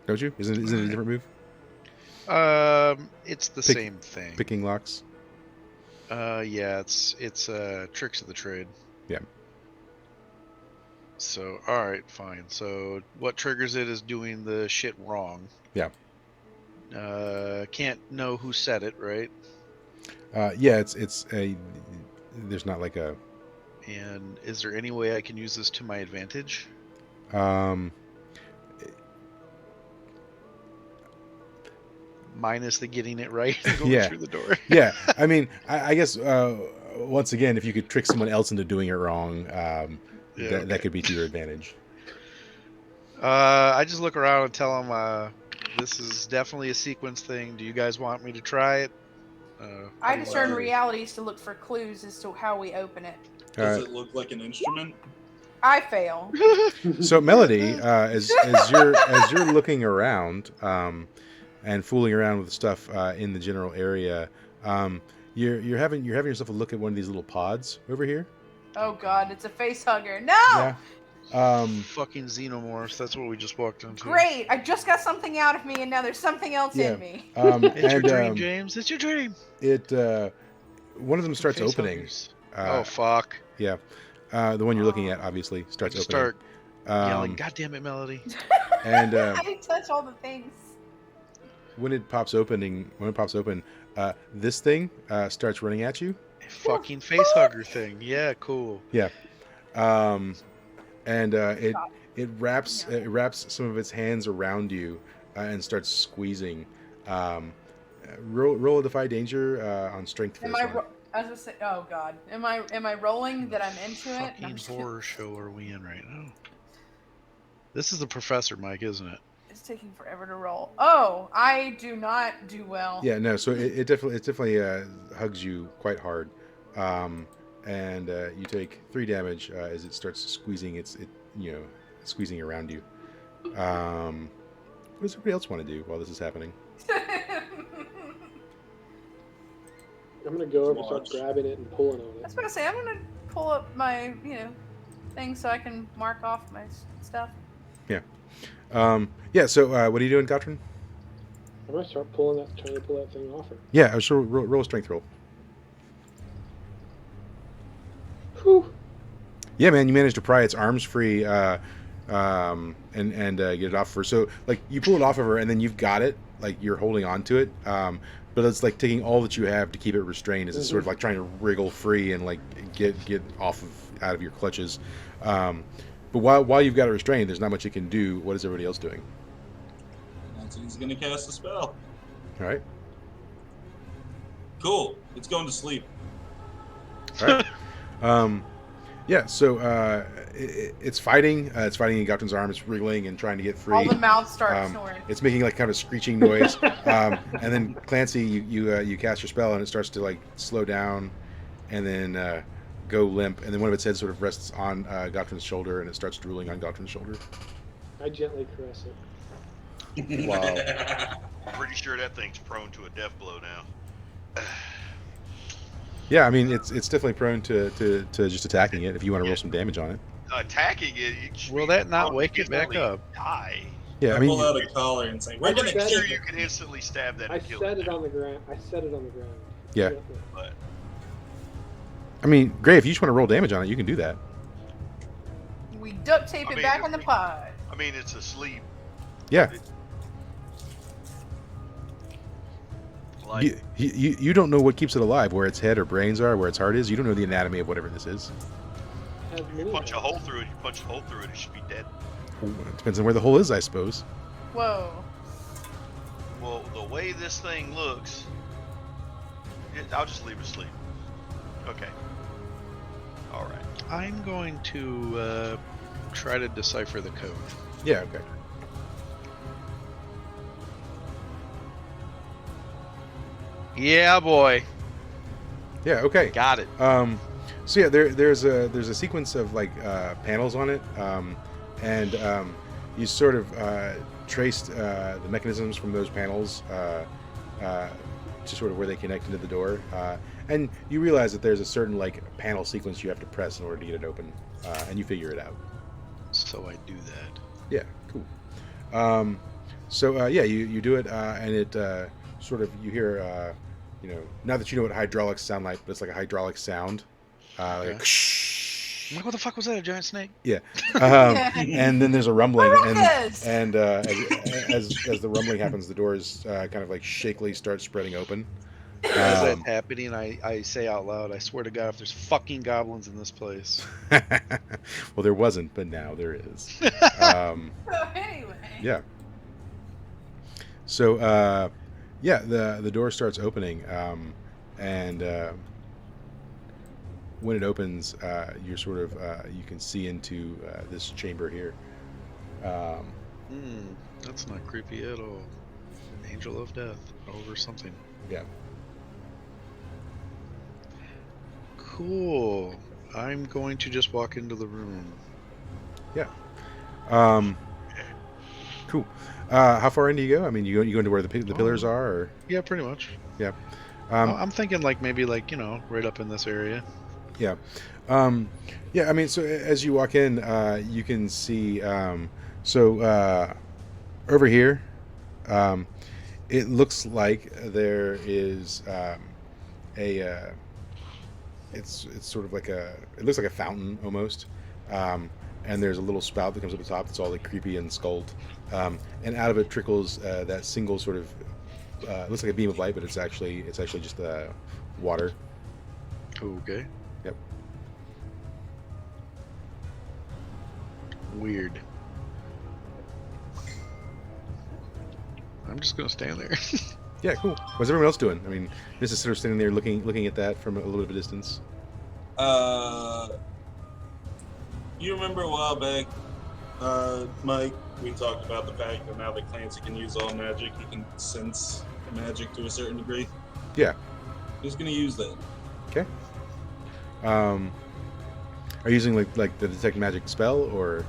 Don't you? Isn't it a different move? It's the Pick- same thing. Picking locks. Yeah, it's tricks of the trade. Yeah. So, all right, fine. So, what triggers it is doing the shit wrong. Yeah. Can't know who said it, right? Yeah, it's a. There's not like a. And is there any way I can use this to my advantage? Um, Minus the getting it right and going Yeah. through the door. yeah, I mean, I guess once again, if you could trick someone else into doing it wrong, that could be to your advantage. I just look around and tell them this is definitely a sequence thing. Do you guys want me to try it? I discern realities to look for clues as to how we open it. Does it look like an instrument? I fail. So Melody, as you're looking around and fooling around with stuff in the general area, you're having yourself a look at one of these little pods over here. Oh God, it's a face hugger. No. Yeah. Fucking xenomorphs. That's what we just walked into. Great. I just got something out of me, and now there's something else Yeah. in me. It's your dream, James. It's your dream. One of them starts Face opening. huggers. Oh fuck! Yeah. The one you're looking at obviously starts Just opening. start yelling, "God damn it, Melody!" And I touch all the things. when it pops open, this thing starts running at you. Fucking face hugger thing. Yeah, cool. Yeah. And it wraps some of its hands around you and starts squeezing. Roll a defy danger on strength for Am this I? one. I was just saying. Oh God. Am I rolling that I'm into it? Fucking I'm just horror show are we in right now? This is the professor, Mike, isn't it? It's taking forever to roll. Oh, I do not do well. Yeah, no. So it definitely hugs you quite hard, and you take 3 damage as it starts squeezing squeezing around you. What does everybody else want to do while this is happening? I'm gonna go over and start grabbing it and pulling on I it. was gonna say I'm gonna pull up my thing so I can mark off my stuff. Yeah. So what are you doing, Gotrin? I'm gonna start trying to pull that thing off her. Yeah, sure. Roll a strength roll. Whew. Yeah, man, you managed to pry its arms free and get it off of her. So like you pull it off of her, and then you've got it, like you're holding on to it. But it's like taking all that you have to keep it restrained. As it's sort of like trying to wriggle free and like get out of your clutches. But while you've got it restrained, there's not much you can do. What is everybody else doing? He's gonna cast a spell. All right. Cool. It's going to sleep. All right. Yeah. So it's fighting. It's fighting in Gotrin's arm. It's wriggling and trying to get free. All the mouths start snoring. It's making like kind of a screeching noise. And then Clancy, you cast your spell and it starts to like slow down, and then go limp. And then one of its heads sort of rests on Gotrin's shoulder, and it starts drooling on Gotrin's shoulder. I gently caress it. Wow. I'm pretty sure that thing's prone to a death blow now. Yeah, I mean it's definitely prone to just attacking it if you want to roll some damage on it. Attacking it. Will that not wake it back up? Die. Yeah, I I mean pull out a collar and say, "We're I'm gonna pretty kill sure you." you can instantly stab that I and kill set it now. on the ground. Yeah. Gently. But I mean, Gray, if you just want to roll damage on it, you can do that. We duct tape it back in the pod. I mean, it's asleep. Yeah. Like, You don't know what keeps it alive, where its head or brains are, where its heart is. You don't know the anatomy of whatever this is. Has you many punch a heads. hole through it. You punch a hole through it. It should be dead. It depends on where the hole is, I suppose. Whoa. Well, the way this thing looks, I'll just leave it asleep. Okay. All right. I'm going to try to decipher the code. Yeah. Okay. Yeah, boy. Yeah. Okay. Got it. So yeah, there's a sequence of like panels on it, and you sort of traced the mechanisms from those panels to sort of where they connect into the door, and you realize that there's a certain like panel sequence you have to press in order to get it open, and you figure it out. So I do that. Yeah, cool. So yeah, you do it, and it sort of you hear now that you know what hydraulics sound like, but it's like a hydraulic sound. Like, I'm like, what the fuck was that? A giant snake? And then there's a rumbling, Maracas! and as the rumbling happens, the doors kind of like shakily start spreading open. As that's happening, I say out loud, I swear to God, if there's fucking goblins in this place. Well, there wasn't, but now there is. Um, So anyway. yeah. So the door starts opening, and when it opens, you're sort of you can see into this chamber here. That's not creepy at all. Angel of death over something. Yeah. Cool. I'm going to just walk into the room. Yeah. Cool. How far in do you go? I mean, you go into where the pillars are, or Yeah, pretty much. yeah. I'm thinking maybe right up in this area. Yeah. Yeah, I mean, so as you walk in, you can see, over here, it looks like there is it's sort of like it looks like a fountain almost, and there's a little spout that comes up the top that's all like creepy and skulled, and out of it trickles that single sort of, looks like a beam of light, but it's actually just water. Okay. Yep. Weird. I'm just gonna stand there. Yeah, cool. What's everyone else doing? I mean, this is sort of standing there looking at that from a little bit of a distance. You remember a while back, Mike, we talked about the fact that now that Clancy can use all magic, he can sense magic to a certain degree. Yeah. He's gonna use that. Okay. Are you using like the detect magic spell or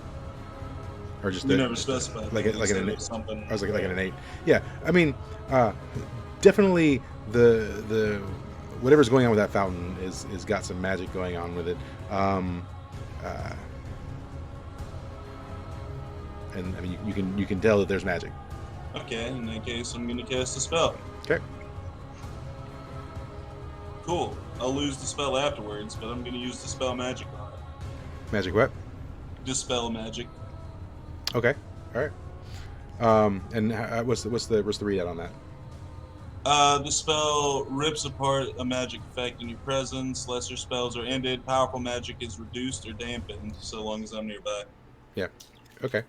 just You never specified. like an innate something. I was like an innate. Yeah, I mean, definitely the whatever's going on with that fountain is got some magic going on with it. And I mean, you can tell that there's magic. Okay, in that case, I'm gonna cast a spell. Okay. Cool. I'll lose the spell afterwards, but I'm gonna use Dispel Magic on it. Magic what? Dispel Magic. Okay. All right. And what's the readout on that? The spell rips apart a magic effect in your presence. Lesser spells are ended. Powerful magic is reduced or dampened, so long as I'm nearby. Yeah. Okay.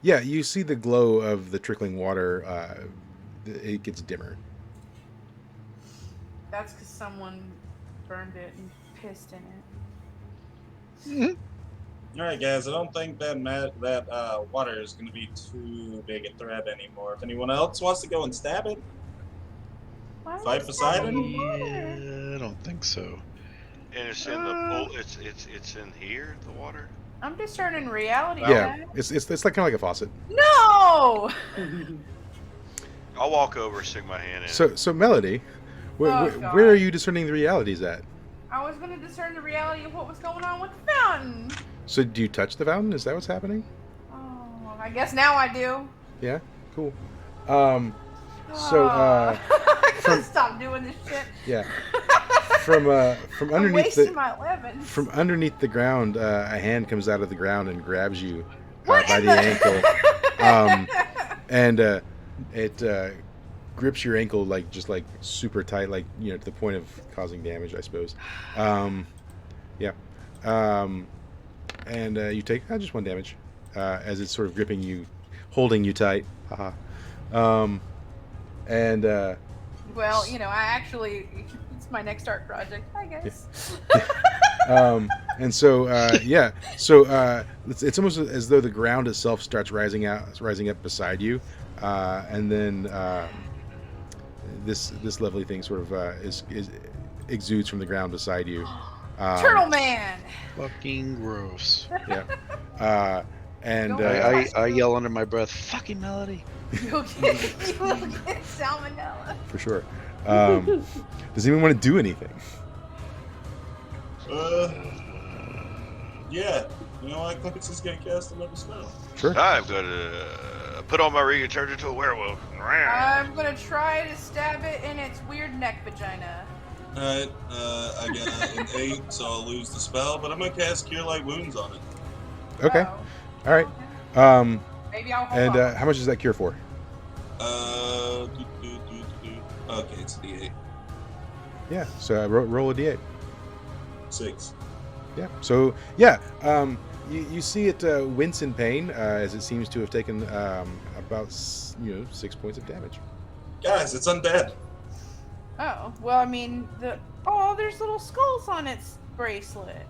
Yeah, you see the glow of the trickling water. It gets dimmer. That's because someone burned it and pissed in it. All right, guys. I don't think that water is going to be too big a threat anymore. If anyone else wants to go and stab it, Why Fight was beside that him? in the water? Yeah, I don't think so. And it's in the pool. It's in here. The water. I'm discerning reality. Yeah, Dad. it's like kind of like a faucet. No. I'll walk over, stick my hand in. So Melody, Oh, where are God. you discerning the realities at? I was gonna discern the reality of what was going on with the fountain. So do you touch the fountain? Is that what's happening? Oh, I guess now I do. Yeah, cool. I from- gotta stop doing this shit. Yeah, from I'm underneath wasting my lemons. from underneath the ground, a hand comes out of the ground and grabs you What by in the ankle, and it grips your ankle like super tight, like to the point of causing damage, I suppose. Yeah, and you take just one damage as it's sort of gripping you, holding you tight. Haha. And Well, I actually, it's my next art project, I guess. and so yeah, so it's almost as though the ground itself starts rising up beside you, and then this lovely thing sort of is exudes from the ground beside you. Turtle Man! Fucking gross. Yeah. And Don't I yell under my breath, fucking Melody. You'll get salmonella. for sure. Does anyone want to do anything? Yeah. You know what? Clancy's gonna cast another spell. Sure. I'm gonna put on my ring and turn into a werewolf. I'm gonna try to stab it in its weird neck vagina. Alright, I got an 8, so I'll lose the spell, but I'm gonna cast Cure Light Wounds on it. Okay. Oh, All right. okay. Maybe I'll hold And off. how much is that cure for? Okay, it's a D8. Yeah. So roll a d8. 6. Yeah. So yeah, you see it wince in pain as it seems to have taken about 6 points of damage. Guys, it's undead. Oh, well, I mean, there's little skulls on its bracelet.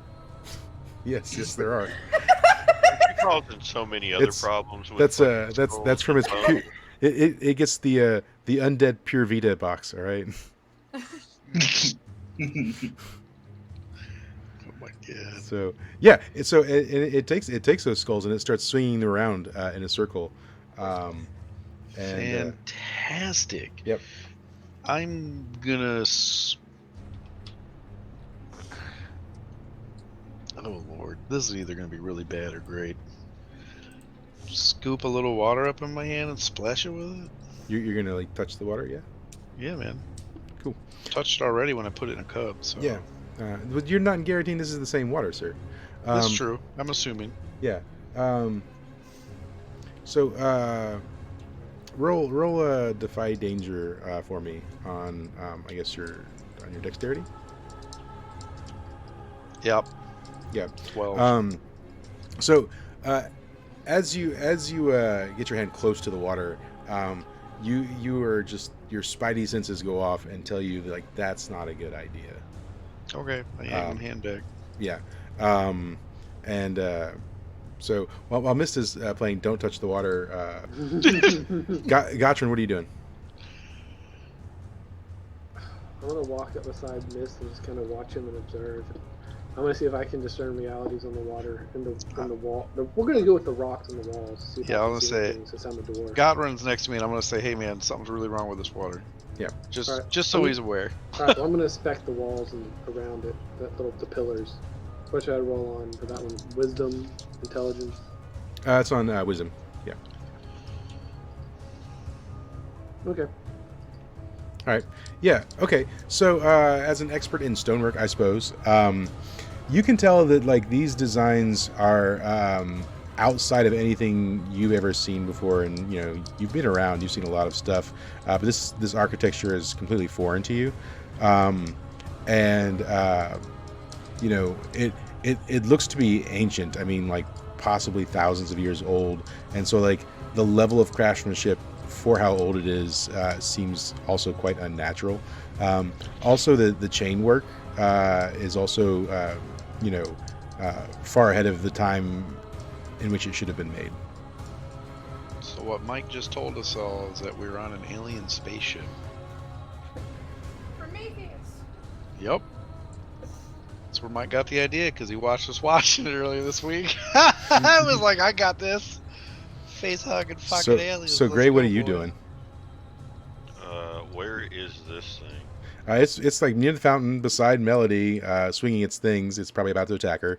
Yes, there are. You're causing so many other It's- problems with That's fucking that's from its skulls. pure, it gets the undead Pure Vita box. All right. Oh my god. So yeah, it takes those skulls and it starts swinging them around in a circle. And Fantastic. yep. I'm gonna. Oh lord, this is either gonna be really bad or great. Scoop a little water up in my hand and splash it with it. You're gonna like touch the water, yeah? Yeah, man. Cool. Touched it already when I put it in a cup. So Yeah. But you're not guaranteeing this is the same water, sir. that's true. I'm assuming. Yeah. So roll a defy danger for me on I guess on your dexterity. Yep. Yeah. 12. So as you get your hand close to the water, you are just your spidey senses go off and tell you like that's not a good idea. Okay. I yank my hand back. Yeah. And so while Mist is playing Don't Touch the Water, Gotrin, what are you doing? I'm gonna walk up beside Mist and just kind of watch him and observe. I'm gonna see if I can discern realities on the water in the wall. We're gonna go with the rocks and the walls. See if Yeah, I I can was see gonna say, anything since I'm a dwarf. God runs next to me, and I'm gonna say, "Hey, man, something's really wrong with this water." Yeah. Just Alright. just so he's aware. All right, well, I'm gonna inspect the walls and around it, the pillars. What should I roll on for that one? Wisdom, intelligence. It's on Wisdom. Yeah. Okay. All right. Yeah. Okay. So, as an expert in stonework, I suppose, you can tell that like these designs are outside of anything you've ever seen before, and you've been around, you've seen a lot of stuff, but this architecture is completely foreign to you, and it looks to be ancient. I mean, like possibly thousands of years old, and so like the level of craftsmanship for how old it is seems also quite unnatural. Also, the chain work is also far ahead of the time in which it should have been made. So what Mike just told us all is that we're on an alien spaceship. Prometheus. Yep. That's where Mike got the idea, because he watched us watching it earlier this week. I was like, I got this. Face hugging fucking aliens. So Let's Gray, what go, are you boy. doing? Where is this thing? It's like near the fountain beside Melody, swinging its things. It's probably about to attack her.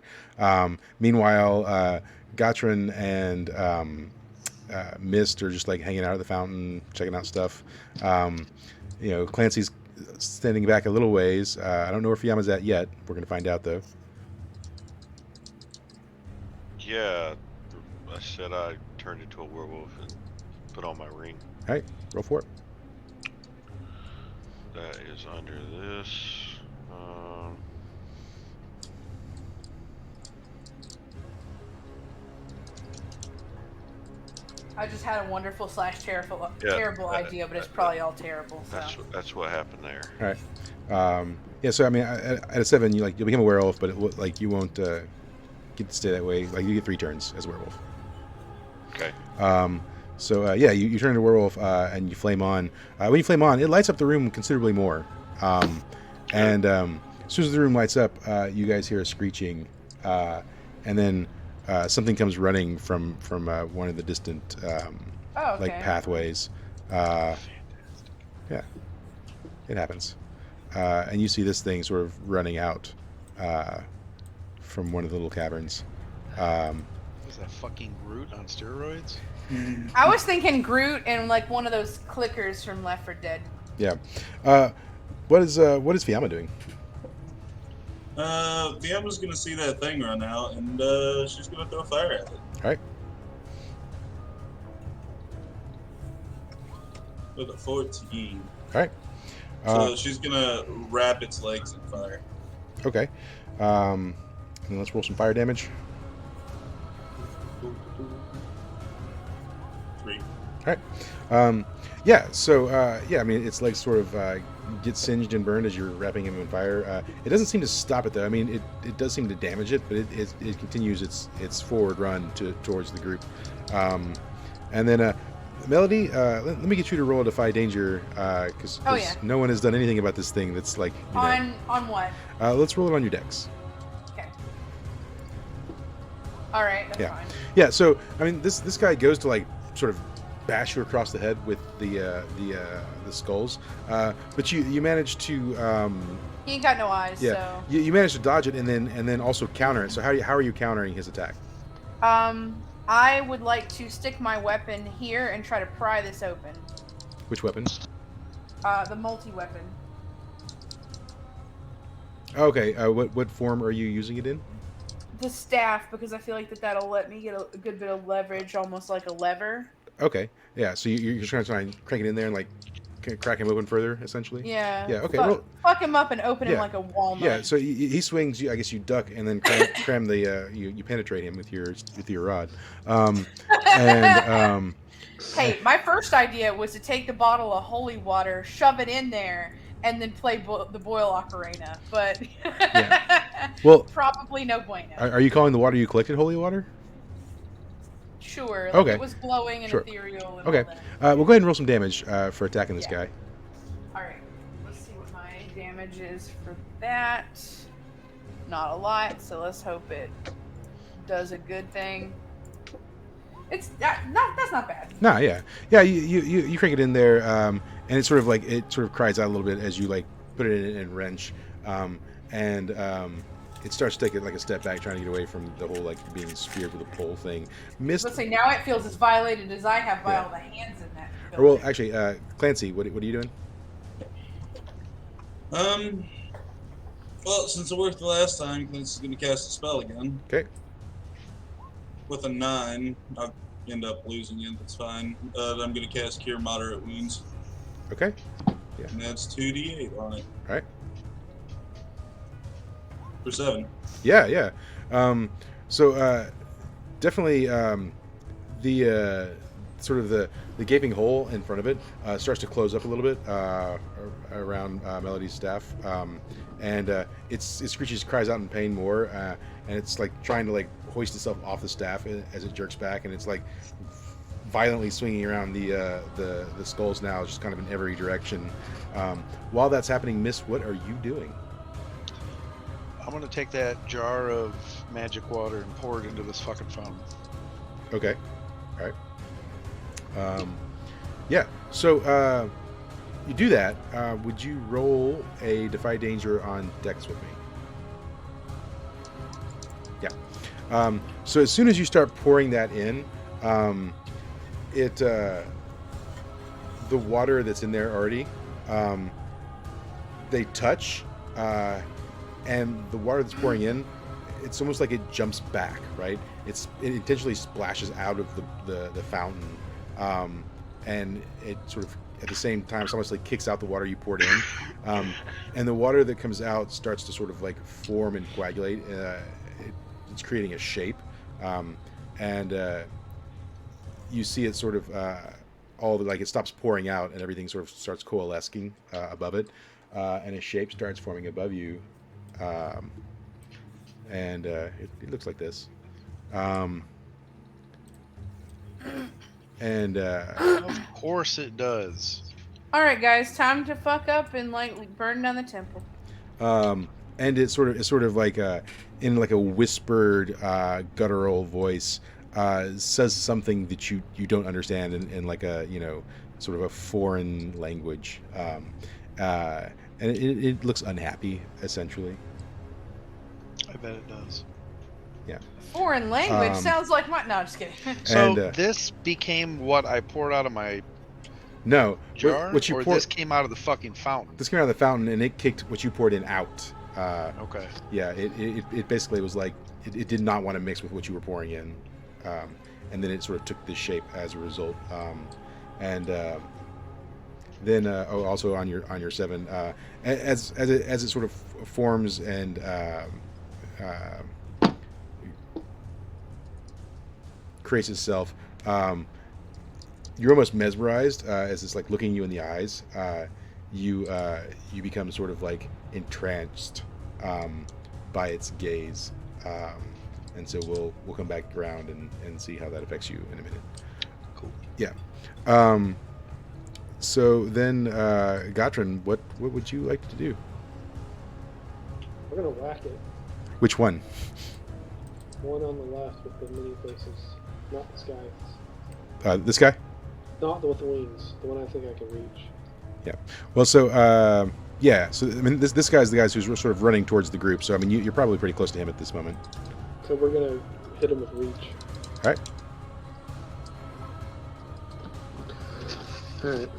Meanwhile, Gotrin and Mist are just like hanging out at the fountain, checking out stuff. Clancy's standing back a little ways. I don't know where Fiamma's at yet. We're gonna find out though. Yeah, I said I turned into a werewolf and put on my ring. All right, roll for it. That is under this. I just had a wonderful / terrible Yeah, idea, but it's probably all terrible. So. That's what happened there. All right. Yeah. So I mean, at a 7, you'll become a werewolf, but you won't get to stay that way. Like you get 3 turns as a werewolf. Okay. So you turn into a werewolf and you flame on. When you flame on, it lights up the room considerably more. And as soon as the room lights up, you guys hear a screeching, and then something comes running from one of the distant like pathways. Yeah, it happens. And you see this thing sort of running out from one of the little caverns. Is that fucking Groot on steroids? I was thinking Groot and like one of those clickers from Left 4 Dead. Yeah. What is Fiamma doing? Fiamma's gonna see that thing run out, and she's gonna throw fire at it All right. with a 14. All right. So she's gonna wrap its legs in fire. Okay. And then let's roll some fire damage. 3. All right. Yeah. So yeah, I mean, its legs sort of get singed and burned as you're wrapping him in fire. It doesn't seem to stop it though. I mean, it does seem to damage it, but it continues its forward run towards the group. And then Melody, let me get you to roll a defy danger because no one has done anything about this thing. That's like on what? Let's roll it on your dex. Okay. All right. That's fine. Yeah. So I mean, this guy goes to like sort of bash you across the head with the skulls, but you manage to. He ain't got no eyes. Yeah. So. You manage to dodge it and then also counter it. So how are you countering his attack? I would like to stick my weapon here and try to pry this open. Which weapon? The multi-weapon. Okay. What form are you using it in? The staff, because I feel like that'll let me get a good bit of leverage, almost like a lever. Okay. Yeah. So you're just trying to crank it in there and like crack him open further, essentially. Yeah. Yeah. Okay. Fuck him up and open him like a walnut. Yeah. So he swings. I guess you duck and then cram the you penetrate him with your rod. Hey, my first idea was to take the bottle of holy water, shove it in there, and then play the boil ocarina. But well, probably no bueno. Are you calling the water you collected holy water? Sure. Okay. It was glowing and ethereal. And okay. We'll go ahead and roll some damage for attacking this guy. All right. Let's see what my damage is for that. Not a lot, so let's hope it does a good thing. It's that's not bad. No, yeah. You crank it in there, and it sort of cries out a little bit as you like put it in and wrench, and it starts to take it like a step back, trying to get away from the whole like being speared with a pole thing. Let's say now it feels as violated as I have by all the hands in that. Or, well, actually, Clancy, what are you doing? Well, since it worked the last time, Clancy's gonna cast a spell again. Okay. With a 9, I'll end up losing it. That's fine. I'm gonna cast Cure Moderate Wounds. Okay. Yeah. And that's 2d8 on it. All right. For 7. Yeah. So definitely the sort of the gaping hole in front of it starts to close up a little bit around Melody's staff, and it screeches, cries out in pain more, and it's like trying to like hoist itself off the staff as it jerks back, and it's like violently swinging around the skulls now, just kind of in every direction. While that's happening, Miss, what are you doing? I'm gonna take that jar of magic water and pour it into this fucking fountain. Okay. All right. Yeah. So you do that. Would you roll a Defy Danger on Dex with me? Yeah. So as soon as you start pouring that in, the water that's in there already, they touch, and the water that's pouring in, it's almost like it jumps back, right? It intentionally splashes out of the fountain, and it sort of at the same time it's almost like kicks out the water you poured in, and the water that comes out starts to sort of like form and coagulate. It's creating a shape, and you see it sort of it stops pouring out and everything sort of starts coalescing above it, and a shape starts forming above you. And it looks like this. Of course it does. All right, guys, time to fuck up and like burn down the temple. And it's sort of like in like a whispered, guttural voice, says something that you don't understand in like a sort of a foreign language, and it looks unhappy essentially. I bet it does. Yeah. Foreign language sounds like my. No, just kidding. So this became what I poured out of my No, jar, what you or pour. this came out of the fucking fountain? This came out of the fountain, and it kicked what you poured in out. Okay. Yeah, it basically was like it did not want to mix with what you were pouring in, and then it sort of took this shape as a result. And then also on your 7, as it sort of forms and creates itself, you're almost mesmerized as it's like looking you in the eyes. You become sort of like entranced by its gaze, and so we'll come back around and see how that affects you in a minute. Cool. Yeah. So then, Gatrin, what would you like to do? We're gonna whack it. Which one? One on the left with the mini faces, not this guy. This guy? Not the with the wings. The one I think I can reach. Yeah. Well, so yeah. So I mean, this guy's the guy who's sort of running towards the group. So I mean, you're probably pretty close to him at this moment. So we're gonna hit him with reach. All right. All right.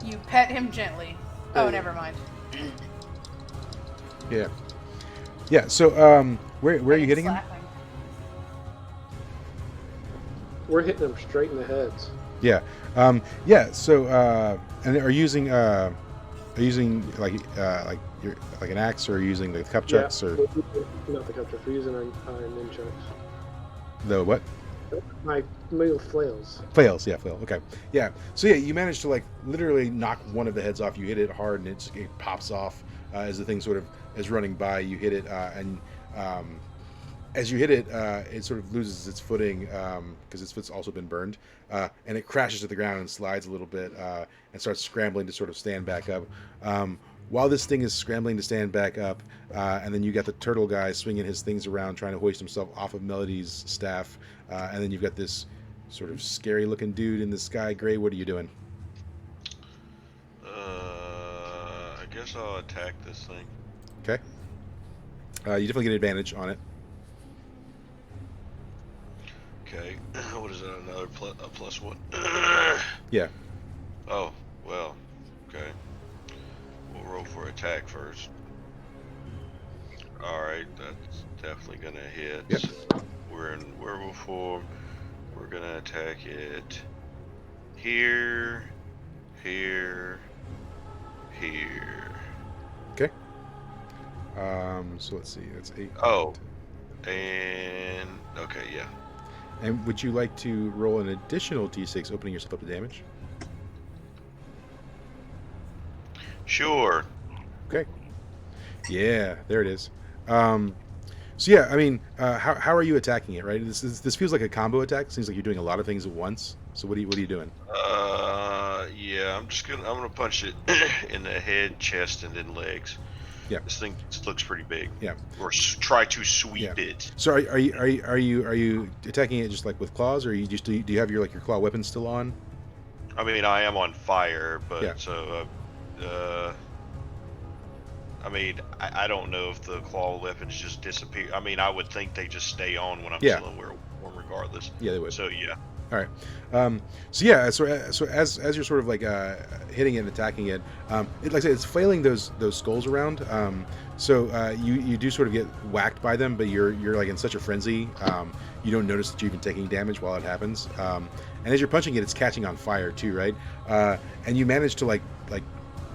You pet him gently. Oh, never mind. Yeah. Yeah. So where are you hitting him? Slapping. We're hitting them straight in the heads. Yeah. Yeah. So and are you using like an axe, or are you using the cup chucks, or Not the cup chucks. We're using our nunchucks. the what? My little flails. Flails, yeah, flail. Okay, yeah. So yeah, you managed to like literally knock one of the heads off. You hit it hard, and it pops off as the thing sort of is running by. You hit it, and as you hit it, it sort of loses its footing because its foot's also been burned, and it crashes to the ground and slides a little bit and starts scrambling to sort of stand back up. While this thing is scrambling to stand back up, and then you got the turtle guy swinging his things around, trying to hoist himself off of Melody's staff, and then you've got this sort of scary-looking dude in the sky. Gray, what are you doing? I guess I'll attack this thing. Okay. You definitely get an advantage on it. Okay. What is that? Another a plus one? Yeah. Oh, well. Okay. We'll roll for attack first. Alright, that's definitely gonna hit. Yep. We're in werewolf form. We're gonna attack it here, here, here. Okay. So let's see. That's 8. Oh. And okay, yeah. And would you like to roll an additional d6, opening yourself up to damage? Sure. Okay. Yeah, there it is. So yeah, I mean, how are you attacking it? Right. This feels like a combo attack. Seems like you're doing a lot of things at once. So what are you doing? Yeah, I'm gonna punch it in the head, chest, and then legs. Yeah. This thing looks pretty big. Yeah. Or try to sweep it. So are you attacking it just like with claws, or are you just do you have your claw weapon still on? I mean, I am on fire, but Yeah. so I mean, I don't know if the claw weapons just disappear. I mean, I would think they just stay on when I'm still in werewolf form, regardless. Yeah, they would. So yeah. All right. So yeah. So as you're sort of like hitting it and attacking it, like I said, it's flailing those skulls around. So you do sort of get whacked by them, but you're like in such a frenzy, you don't notice that you're even taking damage while it happens. And as you're punching it, it's catching on fire too, right? And you manage to like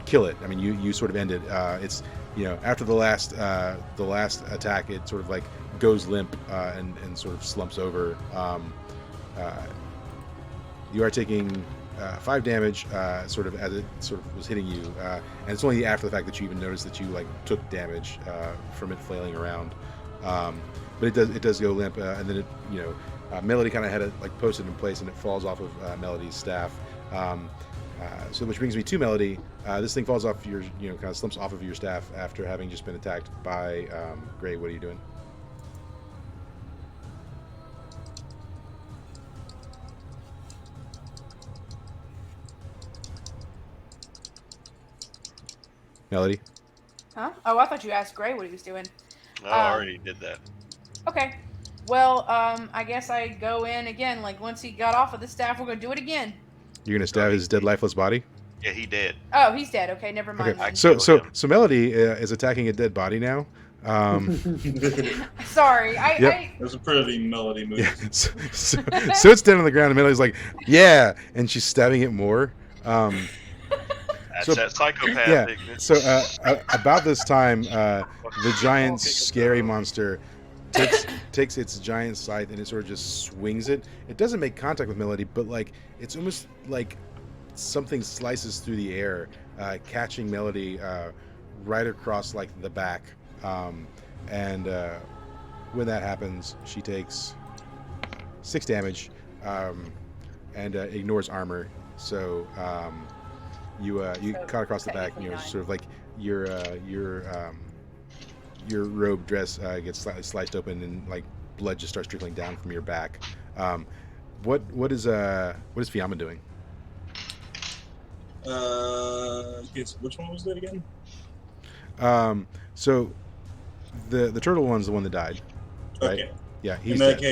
kill it. I mean, you sort of end it. It's after the last attack, it sort of like goes limp and sort of slumps over. You are taking 5 damage, sort of as it sort of was hitting you, and it's only after the fact that you even noticed that you like took damage from it flailing around. But it does go limp, and then it Melody kind of had it like posted in place, and it falls off of Melody's staff. So which brings me to Melody. This thing falls off your kind of slumps off of your staff after having just been attacked by Gray. What are you doing? Melody? Huh? Oh, I thought you asked Gray what he was doing. I already did that. Okay. Well, I guess I go in again. Like once he got off of the staff, we're gonna do it again. You're gonna stab his dead, lifeless body. Yeah, he dead. Oh, he's dead. Okay, never Okay, mind I then. kill him. so Melody is attacking a dead body now. Sorry, Yep. There's a pretty melody move. Yeah, so it's dead on the ground, and Melody's like, yeah, and she's stabbing it more. That's So- that psychopath yeah, ignorance. so about this time, the giant scary monster takes its giant scythe and it sort of just swings it. It doesn't make contact with Melody, but like it's almost like something slices through the air, catching Melody right across like the back. And when that happens, she takes 6 damage and ignores armor. So you cut across the back. You know, technically sort of like your robe dress gets slightly sliced open and like blood just starts trickling down from your back. What is Fiamma doing? Okay, so which one was that again? So the turtle one's the one that died, right? Okay. Yeah, he's In that dead.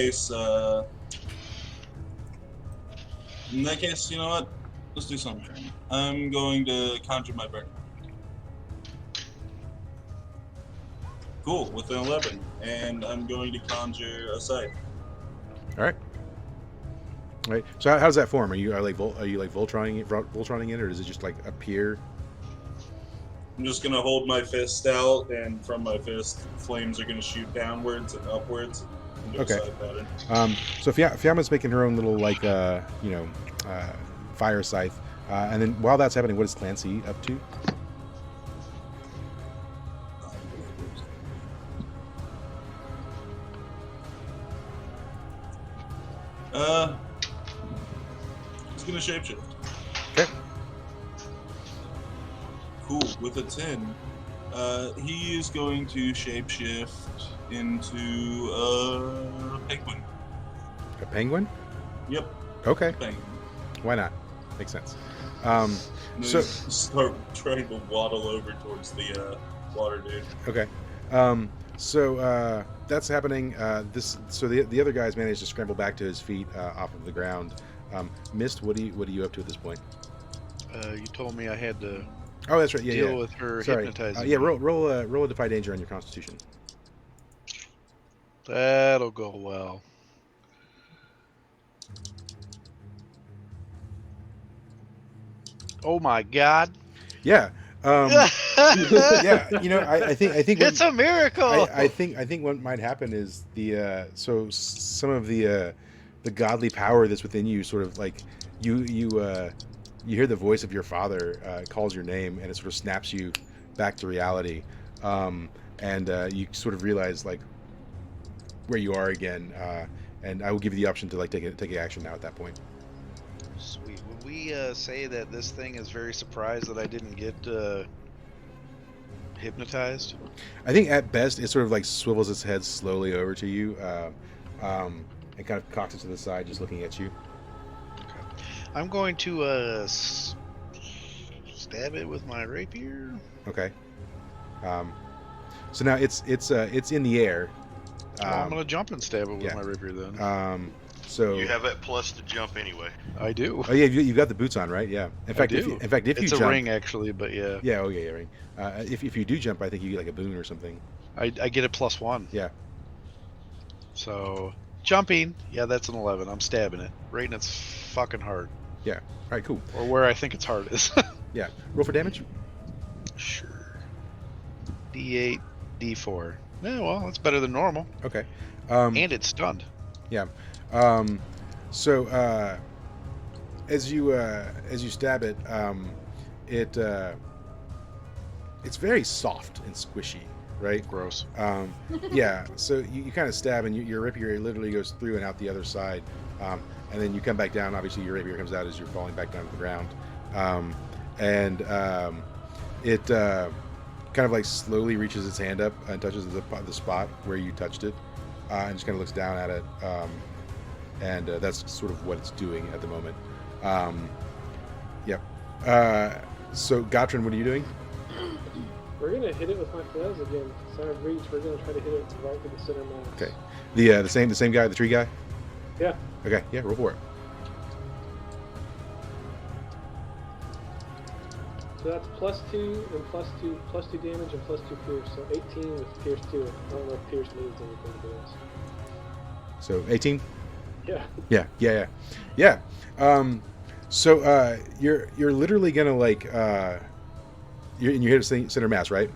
case, you know what? Let's do something. I'm going to conjure my burn. Cool, with an 11, and I'm going to conjure a scythe. All right. All right. So how does that form? Are you Voltroning it, or does it just like appear? I'm just gonna hold my fist out, and from my fist, flames are gonna shoot downwards and upwards. Into Okay. a side pattern. So Fiamma's making her own little like fire scythe, and then while that's happening, what is Clancy up to? He's gonna shapeshift. Okay. Cool. With a 10, he is going to shapeshift into a penguin. A penguin? Yep, Okay. penguin. Why not? Makes sense. And So- then start trying to waddle over towards the water dude. Okay. So that's happening. So the other guys managed to scramble back to his feet off of the ground. Mist, what are you up to at this point? You told me I had to Oh, that's right. Yeah, deal yeah. with her Sorry. hypnotizing. Yeah, me. roll a defy danger on your Constitution. That'll go well. Oh my God! Yeah. Yeah. You know, I think It's a miracle. I think what might happen is some of the godly power that's within you sort of like you hear the voice of your father calls your name, and it sort of snaps you back to reality, and you sort of realize like where you are again, and I will give you the option to like take action now at that point. Sweet. Would we say that this thing is very surprised that I didn't get hypnotized? I think at best it sort of like swivels its head slowly over to you, and kind of cocks it to the side, just looking at you. I'm going to stab it with my rapier. Okay. So now it's in the air. Well, I'm going to jump and stab it with yeah. my rapier then. So You have it plus to jump anyway. I do. oh yeah, you've got the boots on, right? Yeah. In fact, do. if you It's a jump, ring actually, but yeah. yeah, oh yeah, ring. If you do jump, I think you get like a boon or something. I get it +1. Yeah. So jumping, yeah, that's an 11. I'm stabbing it right in its fucking heart, All right, cool. or where I think its heart is. Yeah. Roll for damage. Sure. D8, D4. Yeah, well, that's better than normal. Okay. And it's stunned. Yeah. So as you stab it, it's very soft and squishy, right? Gross. Yeah. So you kind of stab, and your rapier literally goes through and out the other side, and then you come back down. Obviously, your rapier comes out as you're falling back down to the ground, and it kind of like slowly reaches its hand up and touches the spot where you touched it, and just kind of looks down at it. And that's sort of what it's doing at the moment. Yep. So, Gotrin, what are you doing? We're gonna hit it with my flails again. Side of reach. We're gonna try to hit it right to the center mass. Okay. The same guy, the tree guy. Yeah. Okay. Yeah. Roll for it. So that's +2 and +2 damage and +2 pierce. So 18 with pierce 2. I don't know if pierce means anything to this. So 18. Yeah. Yeah. So you're literally gonna like you hit a center mass, right?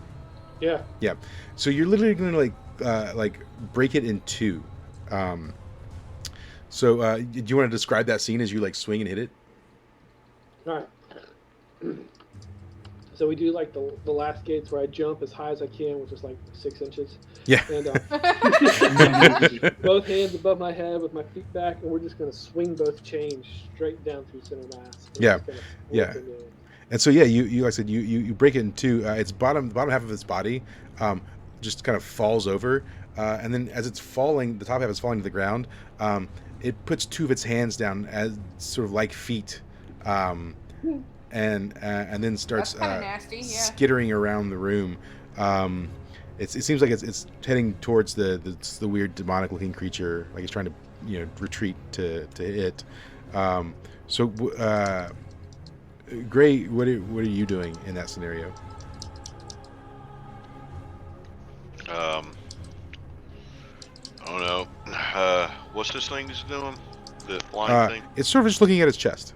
Yeah. Yeah. So you're literally gonna like break it in two. So do you want to describe that scene as you like swing and hit it? All right. So we do like the last gates where I jump as high as I can, which is like 6 inches. Yeah. And both hands above my head with my feet back, and we're just going to swing both chains straight down through center mass. Yeah. And so yeah, you like I said, you break it in two. Its the bottom half of its body just kind of falls over, and then as it's falling, the top half is falling to the ground. It puts two of its hands down as sort of like feet. And then starts nasty, yeah. skittering around the room. It seems like it's heading towards the weird demonic looking creature, like it's trying to retreat to it. Gray, what are you doing in that scenario? I don't know. What's this thing that's doing? The flying thing? It's sort of just looking at its chest.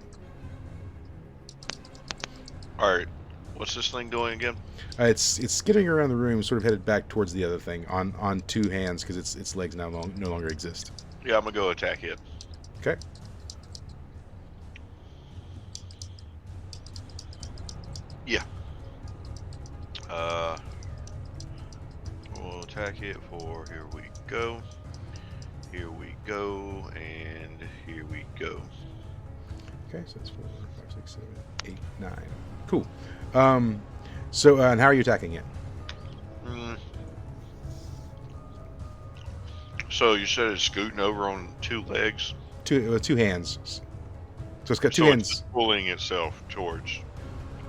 Alright. What's this thing doing again? It's skittering around the room, sort of headed back towards the other thing on two hands because its legs now no longer exist. Yeah, I'm gonna go attack it. Okay. Yeah. We'll attack it for here we go. Here we go, and here we go. Okay, so that's 4, 5, 6, 7, 8, 9. Cool. So and how are you attacking it? So you said it's scooting over on 2 legs? Two hands. So it's got two So hands. it's pulling itself towards.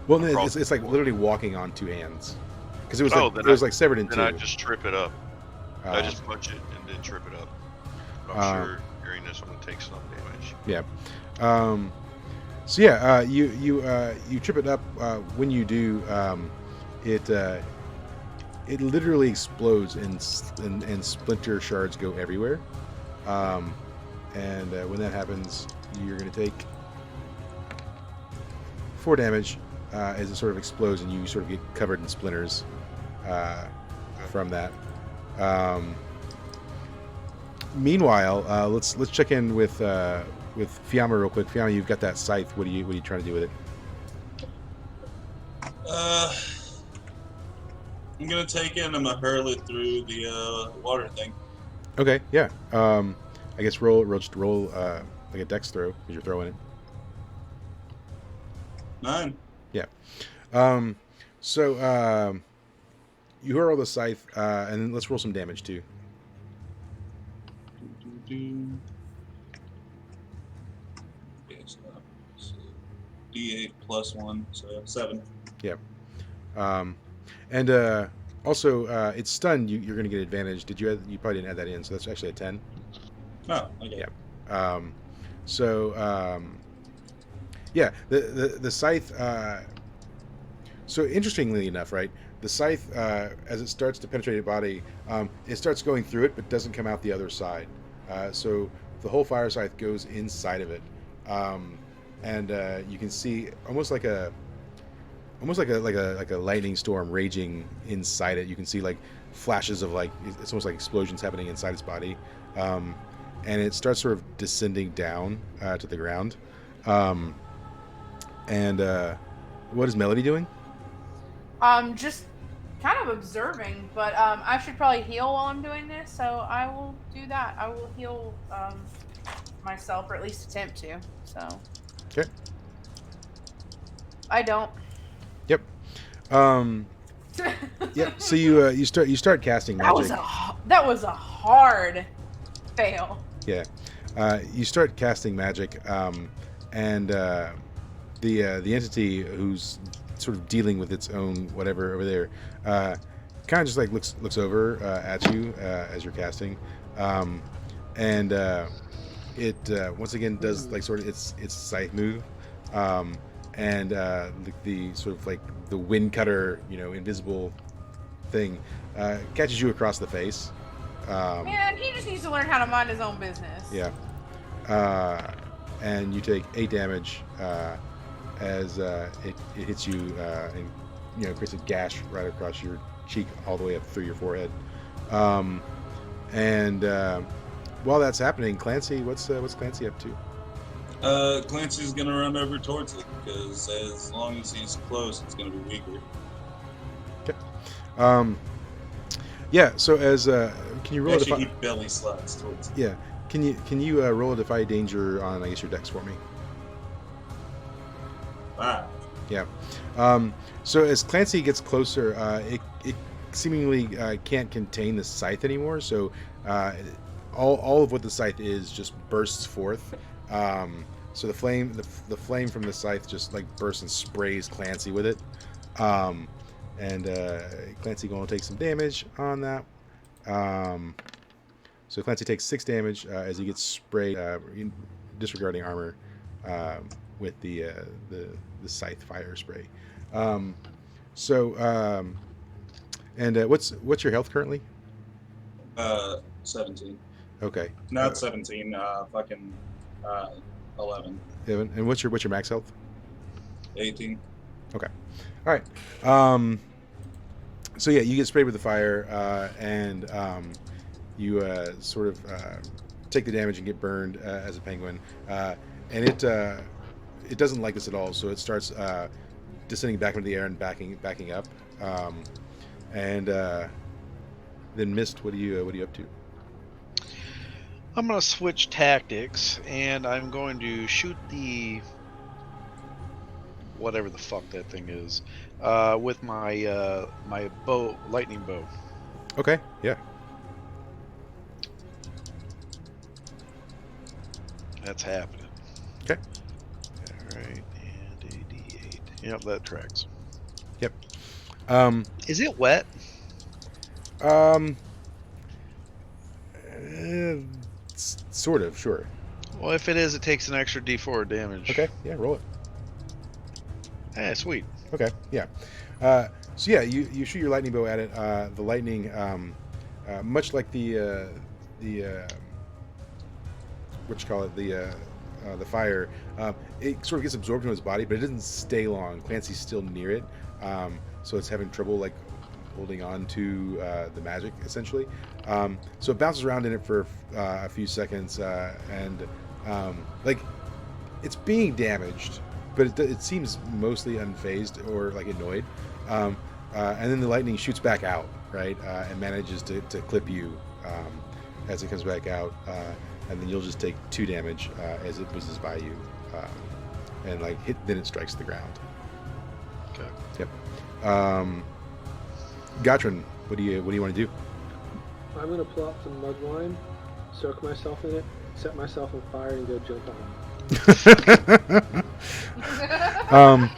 Well, no, it's like literally walking on 2 hands because it was like severed in two. Then I just trip it up. I just punch it and then trip it up. I'm sure during this I'm gonna take some damage. Yeah. So yeah, you trip it up. When you do, it literally explodes and splinter shards go everywhere. And when that happens, you're going to take 4 damage as it sort of explodes, and you sort of get covered in splinters from that. Meanwhile, let's check in with Fiamma real quick. Fiamma, you've got that scythe. What are you trying to do with it? I'm gonna take it and I'm gonna hurl it through the water thing. Okay, yeah. I guess roll like a dex throw because you're throwing it. 9. Yeah. So you hurl the scythe, and then let's roll some damage too. Yes, so D8 plus 1, so 7. Yeah. And also, it's stunned. You're going to get advantage. You probably didn't add that in, so that's actually a 10. Oh, okay. Yeah. Yeah. The scythe. So interestingly enough, right? The scythe, as it starts to penetrate your body, it starts going through it, but doesn't come out the other side. So the whole fire scythe goes inside of it, and you can see almost like a lightning storm raging inside it. You can see like flashes of it's almost like explosions happening inside its body, and it starts sort of descending down to the ground. And what is Melody doing? Just kind of observing, but I should probably heal while I'm doing this, so I will do that. I will heal myself, or at least attempt to. So. Okay. I don't. Yep. Yep. So you start casting magic. That was a hard fail. Yeah. You start casting magic, and the entity whose sort of dealing with its own whatever over there. Kind of just like looks over at you as you're casting, and it once again does like sort of its scythe move, and the sort of like the wind cutter, invisible thing catches you across the face. Man, he just needs to learn how to mind his own business. Yeah. And you take 8 damage as it hits you and creates a gash right across your cheek all the way up through your forehead. And while that's happening, Clancy, what's Clancy up to? Clancy's gonna run over towards it because as long as he's close, it's gonna be weaker. Okay. Yeah. So as can you roll Actually, he belly slots towards it. Yeah. Can you roll a defy danger on I guess your dex for me? 5. Yeah. So as Clancy gets closer, it seemingly can't contain the scythe anymore. So all of what the scythe is just bursts forth. So the flame from the scythe just like bursts and sprays Clancy with it. And Clancy going to take some damage on that. So Clancy takes 6 damage as he gets sprayed, disregarding armor, with the scythe fire spray. And what's your health currently? 17. Okay. Not 17. Fucking 11. And what's your max health? 18. Okay. All right. So yeah, you get sprayed with the fire, and you sort of take the damage and get burned as a penguin, and it doesn't like this at all. So it starts descending back into the air and backing up, and then Mist. What are you up to? I'm gonna switch tactics, and I'm going to shoot the whatever the fuck that thing is with my my bow, lightning bow. Okay. Yeah. That's happening. Okay. All right, and a D8. Yep, that tracks. Yep. Is it wet? Sort of. Sure. Well, if it is, it takes an extra D4 damage. Okay. Yeah. Roll it. Hey, sweet. Okay. Yeah. So yeah, you shoot your lightning bow at it. The lightning, much like the what you call it, the fire, it sort of gets absorbed into his body, but it doesn't stay long. Clancy's still near it, so it's having trouble like holding on to the magic essentially. So it bounces around in it for a few seconds, and like it's being damaged, but it seems mostly unfazed or like annoyed. And then the lightning shoots back out, right, and manages to clip you as it comes back out. And then you'll just take 2 damage as it whizzes by you, and like then it strikes the ground. Okay. Yep. Gatrin, what do you want to do? I'm gonna pull out some mud wine, soak myself in it, set myself on fire, and go jump on it.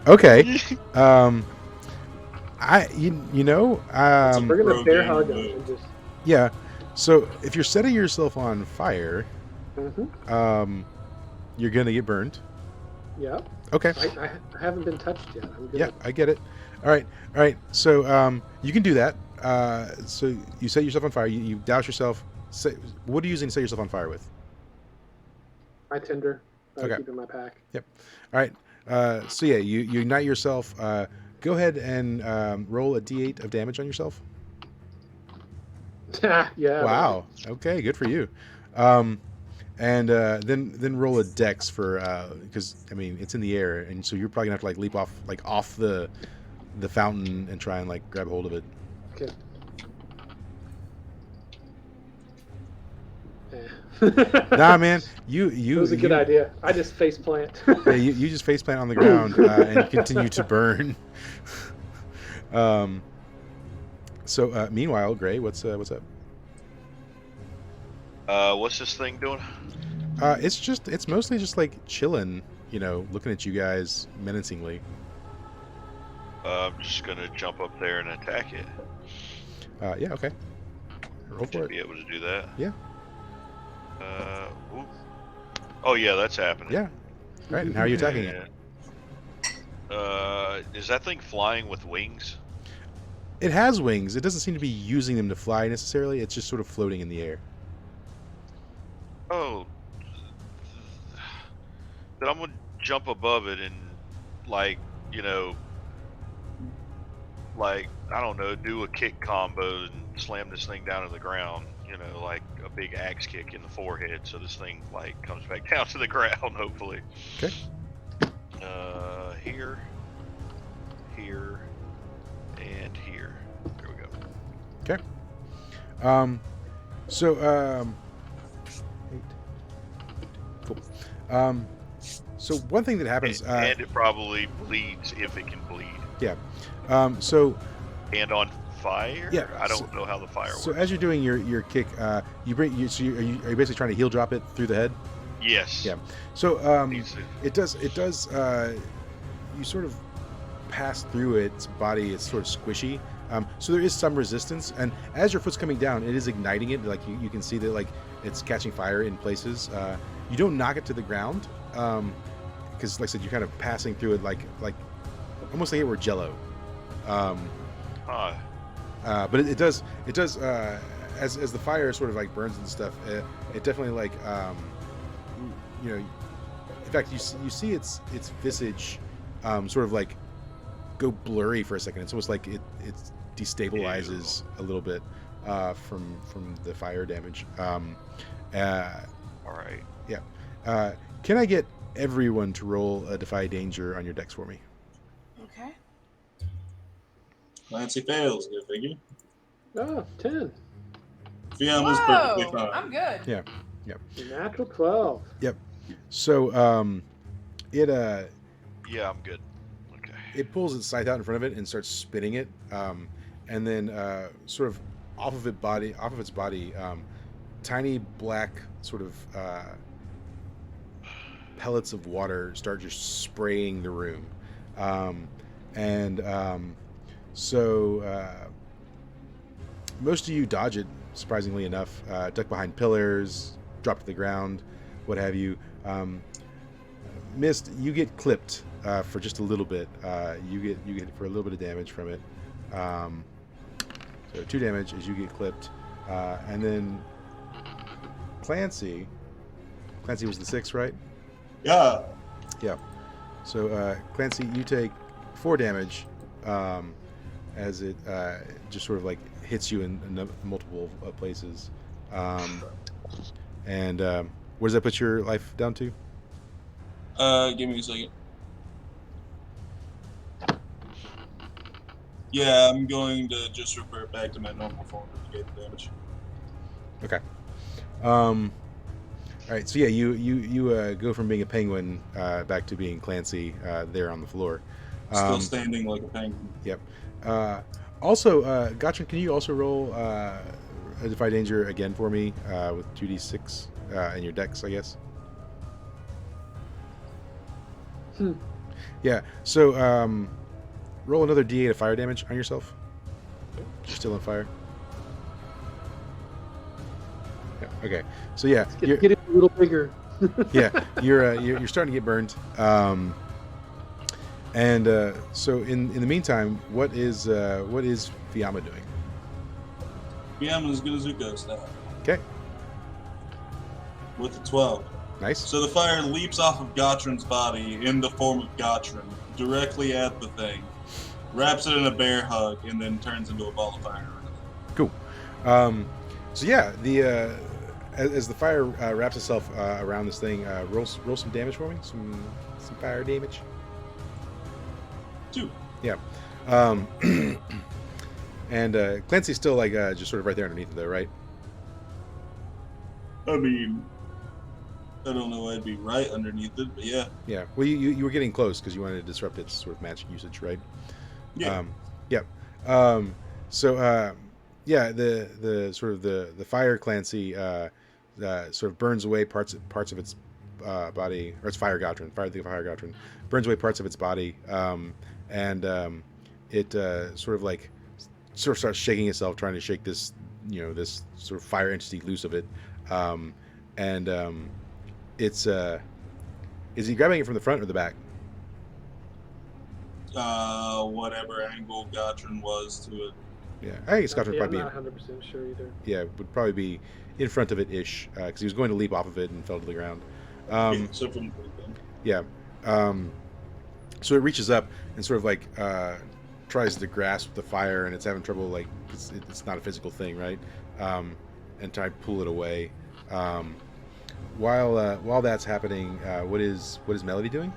Okay. We're gonna bear hug him and just. Yeah. So if you're setting yourself on fire, you're gonna get burned. Yeah. Okay. I haven't been touched yet. I'm good. Yeah, I get it. All right. So you can do that. So you set yourself on fire. You douse yourself. What are you using to set yourself on fire with? My tinder. I Okay. keep in my pack. Yep. All right. So yeah, you ignite yourself. Go ahead and roll a d8 of damage on yourself. Yeah. Wow. Okay, good for you. And then roll a dex for because I mean it's in the air, and so you're probably gonna have to like leap off the fountain and try and like grab hold of it. Okay. Nah, man, you. It was a good idea. I just face plant. Yeah, you just faceplant on the ground and continue to burn. So meanwhile, Gray, what's up? What's this thing doing? It's mostly just like chilling, looking at you guys menacingly. I'm just gonna jump up there and attack it. Yeah, okay. Roll To for be it. able to do that. Yeah. Ooh. Oh yeah, that's happening. Yeah. All right, and how are you attacking it? Is that thing flying with wings? It has wings. It doesn't seem to be using them to fly necessarily. It's just sort of floating in the air. Oh, then I'm gonna jump above it and, like, you know, like, I don't know, do a kick combo and slam this thing down to the ground. You know, like a big axe kick in the forehead, so this thing like comes back down to the ground. Hopefully. Okay. Here, here, and here. There we go. Okay. So, 8. Cool. So one thing that happens, And it probably bleeds if it can bleed. yeah. So And on fire? Yeah, I don't know how the fire so works. as you're doing your kick, you bring you. So are you basically trying to heel drop it through the head? Yes. Yeah. So Needs to- it does. You sort of pass through its body. It's sort of squishy. So there is some resistance, and as your foot's coming down, it is igniting it. Like you can see that like it's catching fire in places. You don't knock it to the ground, because like I said, you're kind of passing through it like almost like it were Jello. Huh. But it does as the fire sort of like burns and stuff. It definitely like you know. In fact, you see its visage sort of like go blurry for a second. It's almost like it destabilizes a little bit from the fire damage. All right. Yeah. Can I get everyone to roll a defy danger on your decks for me? Okay. Clancy fails, go figure. Oh, 10. Fiamma's perfectly Whoa! fine. I'm good. Yeah. Natural 12. So it Yeah, I'm good. Okay. it pulls its scythe out in front of it and starts spinning it, and then sort of off of its body, tiny black sort of pellets of water start just spraying the room, so most of you dodge it, surprisingly enough, duck behind pillars, drop to the ground, what have you. Mist, you get clipped for just a little bit. You get for a little bit of damage from it. So 2 damage as you get clipped, and then Clancy was the 6, right? Yeah. Yeah. So Clancy, you take 4 damage as it just sort of like hits you in multiple places. And where does that put your life down to? Give me a second. Yeah, I'm going to just revert back to my normal form to get the damage. Okay. All right. So yeah, you go from being a penguin back to being Clancy there on the floor. Still standing like a penguin. Yep. Also, Gotchin, can you also roll a Defy Danger again for me with 2d6 in your dex, I guess? Yeah. So roll another d8 of fire damage on yourself. You're still on fire. Yeah. Okay. So yeah, Get it a little bigger. yeah, you're starting to get burned. So in the meantime, what is Fiamma doing? Fiamma as good as it goes now. Okay. With a 12. Nice. So the fire leaps off of Gottrin's body in the form of Gottrin, directly at the thing, wraps it in a bear hug, and then turns into a ball of fire. Cool. So yeah, as the fire wraps itself around this thing, roll some damage for me. Some fire damage. 2. Yeah. And Clancy's still like just sort of right there underneath it, though, right? I mean, I don't know why I'd be right underneath it, but yeah. Yeah. Well, you were getting close because you wanted to disrupt its sort of magic usage, right? Yeah. Yep. Yeah, the sort of the fire Clancy sort of burns away parts of its body, or it's fire Gotrin, fire Gotrin burns away parts of its body, and it sort of starts shaking itself, trying to shake this this sort of fire entity loose of it, and it's is he grabbing it from the front or the back? Whatever angle Gotron was to it. Yeah, I think Scotch would Yeah, I'm probably not 100% sure either. would probably be in front of it ish, because he was going to leap off of it and fell to the ground. So from Yeah. So it reaches up and sort of like tries to grasp the fire, and it's having trouble. Like it's not a physical thing, right? And try to pull it away. While that's happening, what is Melody doing?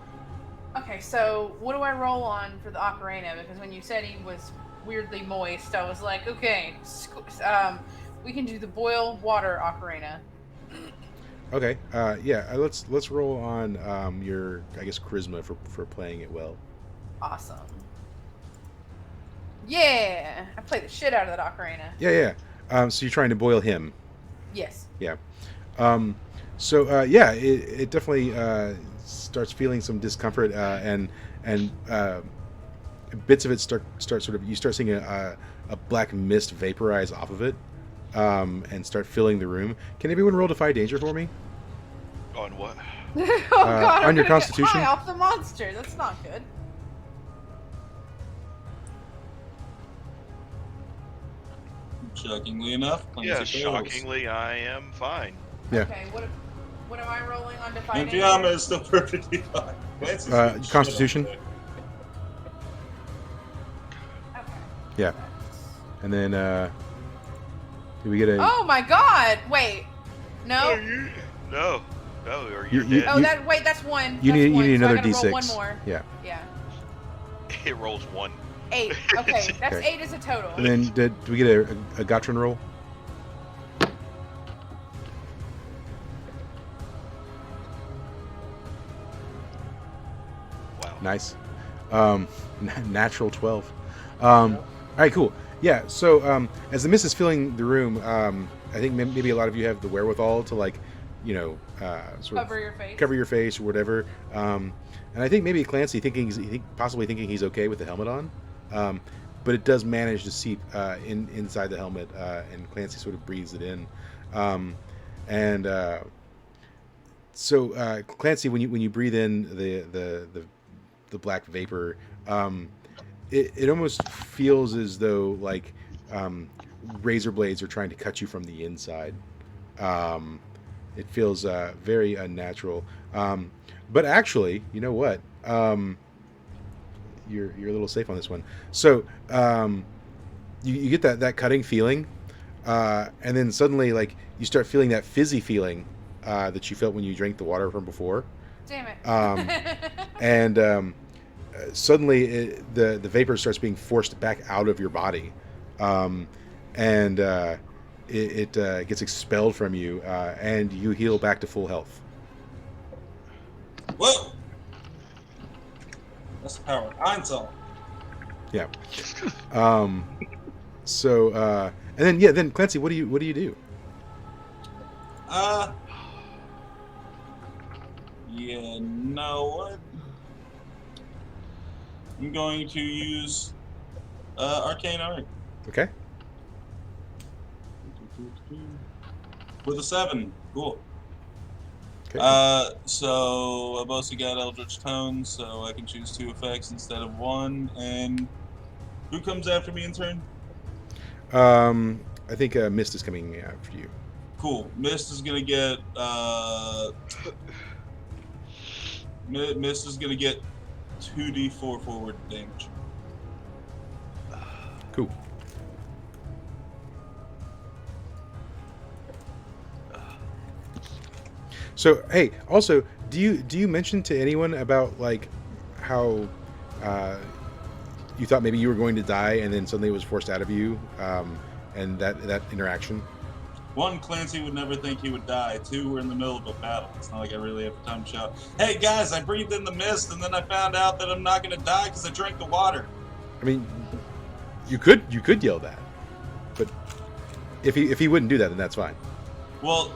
Okay, so what do I roll on for the ocarina? Because when you said he was weirdly moist, I was like, okay, we can do the boil water ocarina. Okay. Let's roll on your, I guess, charisma for playing it well. Awesome. Yeah, I played the shit out of that ocarina. Yeah. So you're trying to boil him. Yes. Yeah. It definitely starts feeling some discomfort, and bits of it start sort of, you start seeing a black mist vaporize off of it, and start filling the room. Can everyone roll Defy Danger for me? On what? Oh god, on I'm your gonna Constitution? get high off the monster. That's not good. shockingly enough, Yeah, Clancy fails. shockingly, I am fine. Yeah. Okay, what am I rolling on Defy And Danger? Fiamma is still perfectly fine. Clancy's getting shit Constitution? up there. Okay. Yeah. And then do we get a? Oh my god! Wait. No. No. Or You- you're you- dead. Oh, that's one. You That's need one, so I another gotta roll D6. one more. Yeah. Yeah. It rolls 1. 8. Okay, that's Okay. 8 is a total. And then do we get a Gotron roll? Wow. Nice. Natural 12. All right, cool. Yeah, so as the mist is filling the room, I think maybe a lot of you have the wherewithal to, like, sort Cover your face. of cover your face or whatever. And I think maybe Clancy possibly thinking he's okay with the helmet on, but it does manage to seep inside the helmet, and Clancy sort of breathes it in. So Clancy, when you breathe in the black vapor, it almost feels as though, like, razor blades are trying to cut you from the inside. It feels very unnatural. But actually, you know what? You're a little safe on this one. So you get that cutting feeling, and then suddenly, like, you start feeling that fizzy feeling that you felt when you drank the water from before. Damn it. And suddenly the vapor starts being forced back out of your body, and it gets expelled from you, and you heal back to full health. Whoa! That's the power of Einzel. Yeah. Then Clancy, what do you do? You know what? I'm going to use Arcane Art Okay. with a 7. Cool. Okay. So I've also got Eldritch Tone, so I can choose 2 effects instead of 1. And who comes after me in turn? I think Mist is coming after you. Cool. Mist is gonna get Mist is gonna get 2d4 forward damage. Cool. So, hey, also, do you mention to anyone about, like, how you thought maybe you were going to die and then suddenly it was forced out of you, and that interaction? 1, Clancy would never think he would die. 2, we're in the middle of a battle. It's not like I really have time to shout, "Hey guys, I breathed in the mist and then I found out that I'm not gonna die because I drank the water." I mean, you could yell that, but if he wouldn't do that, then that's fine. Well,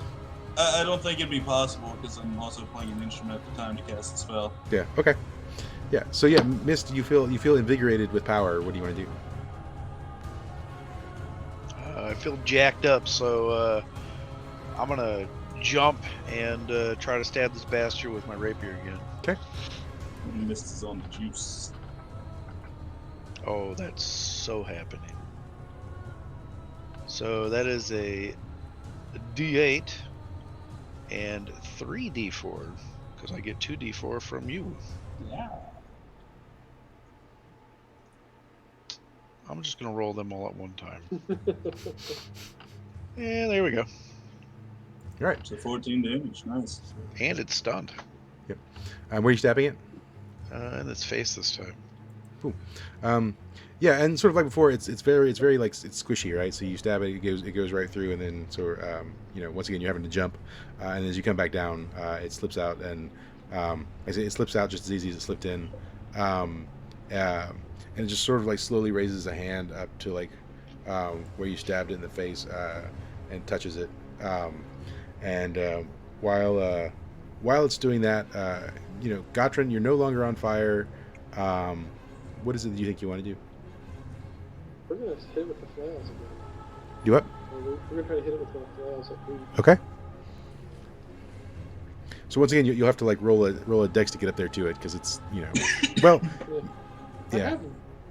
I don't think it'd be possible because I'm also playing an instrument at the time to cast the spell. Yeah. Okay. Yeah. So yeah, Mist, you feel invigorated with power. What do you want to do? I feel jacked up, so I'm gonna jump and try to stab this bastard with my rapier again. Okay. Mist is on the juice. Oh, that's so happening. So that is a D8 and 3 D4 because I get 2 D4 from you. Yeah. I'm just gonna roll them all at one time. Yeah, there we go. All right. So 14 damage. Nice. And it's stunned. Where are you stabbing it? In its face this time. Yeah, and sort of like before, it's very like it's squishy, right? So you stab it, it goes right through, and then sort of once again you're having to jump, and as you come back down, it slips out, and I say it slips out just as easy as it slipped in, and it just sort of like slowly raises a hand up to like where you stabbed it in the face, and touches it, and while it's doing that, Gotrin, you're no longer on fire. What is it that you think you want to do? We're gonna hit it with the flails again. Do what? We're gonna try to hit it with the flails. Okay. So once again, you'll have to like roll a dex to get up there to it because it's well, yeah.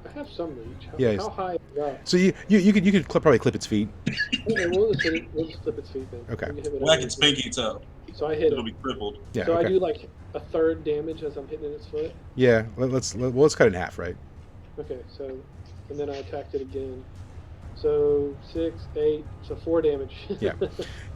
I have some reach. How high is that? So you could probably clip its feet. Okay, we'll just clip its feet then. Okay. Whack its pinky toe. So I hit It'll it. be crippled. Yeah. So okay. I do like a third damage as I'm hitting its foot. Yeah. Let's cut it in half, right? Okay, so and then I attacked it again. So 6, 8, so 4 damage. Yeah.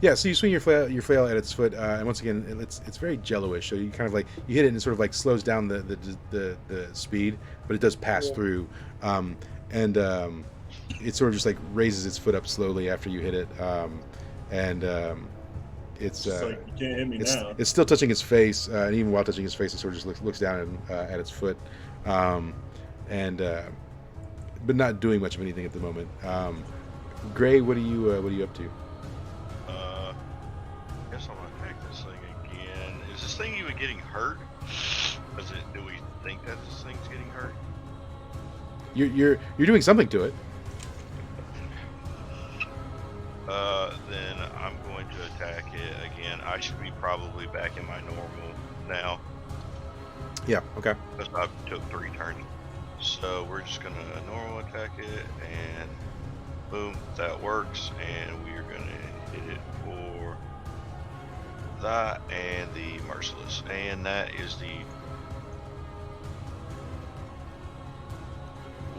Yeah. So you swing your flail at its foot, and once again, it's very jello-ish. So you kind of like you hit it and it sort of like slows down the speed, but it does pass through, and it sort of just like raises its foot up slowly after you hit it, and it's like, you can't hit me now. It's still touching its face, and even while touching its face, it sort of just looks down at its foot, but not doing much of anything at the moment. Gray, what are you up to? Guess I'm gonna attack this thing again. Is this thing even getting hurt? Do we think that this thing's getting hurt? You're doing something to it. Then I'm going to attack it again. I should be probably back in my normal now. Yeah. Okay. Because I took 3 turns. So we're just gonna normal attack it, and boom, that works. And we are gonna hit it for that and the merciless, and that is the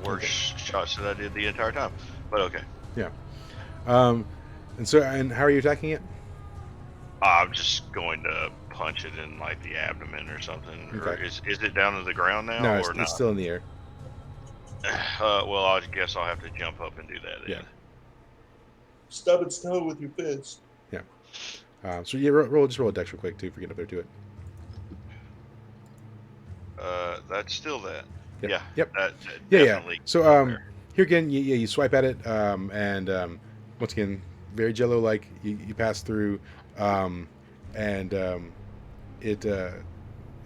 worst shots that I did the entire time. But okay. Yeah. And how are you attacking it? I'm just going to punch it in like the abdomen or something. Okay. Or is it down to the ground now? No, or it's still in the air. Well, I guess I'll have to jump up and do that. Then. Yeah. Stub its toe with your fist. Yeah. So yeah, roll a dex real quick too for getting up there to it. That's still that. Yep. Yeah. Yep. That Yeah. definitely. So here again, you swipe at it, and once again, very Jello like. You pass through, and it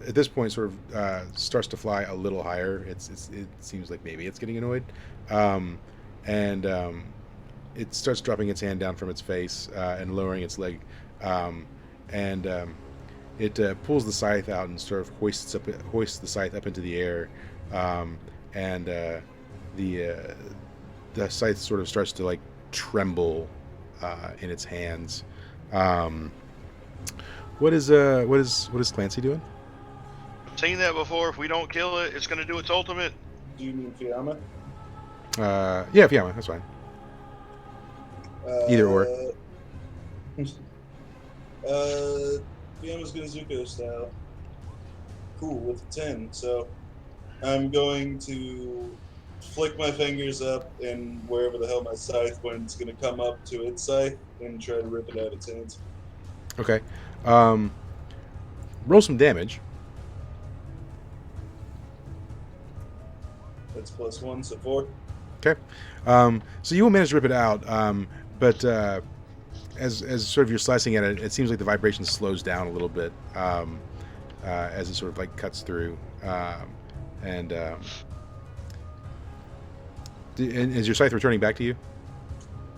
at this point sort of starts to fly a little higher. It seems like maybe it's getting annoyed, and it starts dropping its hand down from its face and lowering its leg, and it pulls the scythe out and sort of hoists the scythe up into the air, and the scythe sort of starts to like tremble in its hands. What is Clancy doing? Seen that before. If we don't kill it, it's going to do its ultimate. Do you mean Fiamma? Yeah, Fiamma, that's fine. Either or. Fiamma's gonna Zuko style. Cool, with a 10. So I'm going to flick my fingers up, and wherever the hell my scythe went, it's gonna come up to its scythe and try to rip it out of its hands. Okay. Roll some damage. That's +1, so 4. Okay. So you will manage to rip it out, but as sort of you're slicing at it, it seems like the vibration slows down a little bit as it sort of like cuts through, And, and is your scythe returning back to you?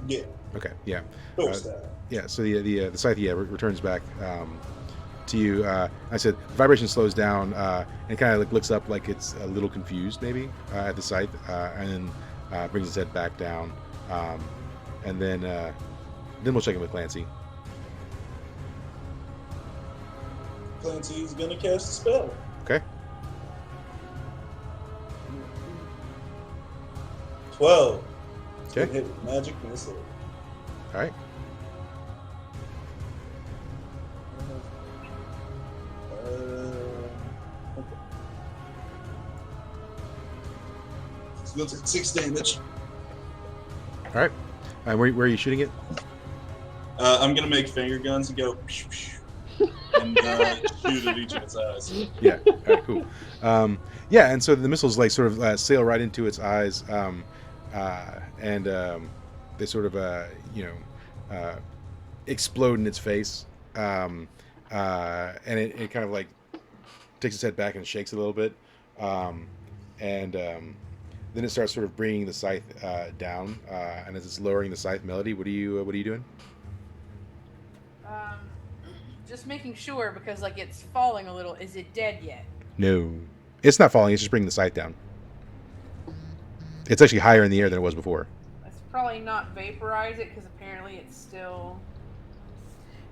Yeah. Okay, yeah. Cool style. Yeah, so the scythe returns back to you. I said vibration slows down and kind of like looks up like it's a little confused maybe at the scythe, and then brings its head back down, and then we'll check in with Clancy. Clancy's gonna cast a spell. Okay. 12. It's Okay. gonna hit with magic missile. All right. Okay. It's gonna take 6 damage. All right. Where are you shooting it? I'm gonna make finger guns and go and shoot at each of its eyes. Yeah. All right. Cool. Yeah. And so the missiles like sort of sail right into its eyes, and they sort of explode in its face, and it kind of like takes its head back and shakes a little bit, and then it starts sort of bringing the scythe down, and as it's lowering the scythe melody, what are you doing? Just making sure because like it's falling a little. Is it dead yet? No, it's not falling. It's just bringing the scythe down. It's actually higher in the air than it was before. Let's probably not vaporize it because apparently it's still.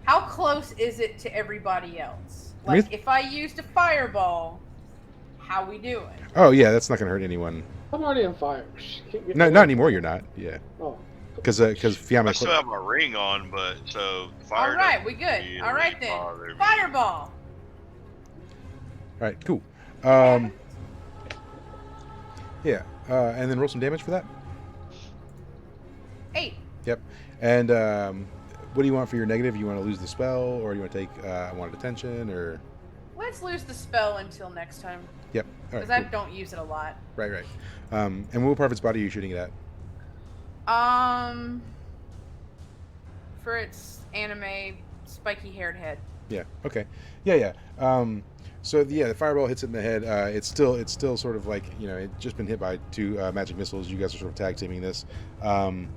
How close is it to everybody else? I mean, Like if I used a fireball, how we doing? Oh yeah, that's not gonna hurt anyone. I'm already on fire. No, not anymore. You're not. Yeah, Oh, because I Fiamma. still have my ring on, but so fire. All right, doesn't we good. really All right then. bother me. Fireball. All right, cool. Yeah, and then roll some damage for that. 8. Yep. And what do you want for your negative? You want to lose the spell, or you want to take wanted attention, or? Let's lose the spell until next time Yep. All right. because I Cool. don't use it a lot. Right. And what part of its body are you shooting it at? For its anime spiky haired head. Yeah. Okay. Yeah. So the fireball hits it in the head. It's still sort of like it's just been hit by 2 magic missiles. You guys are sort of tag teaming this, and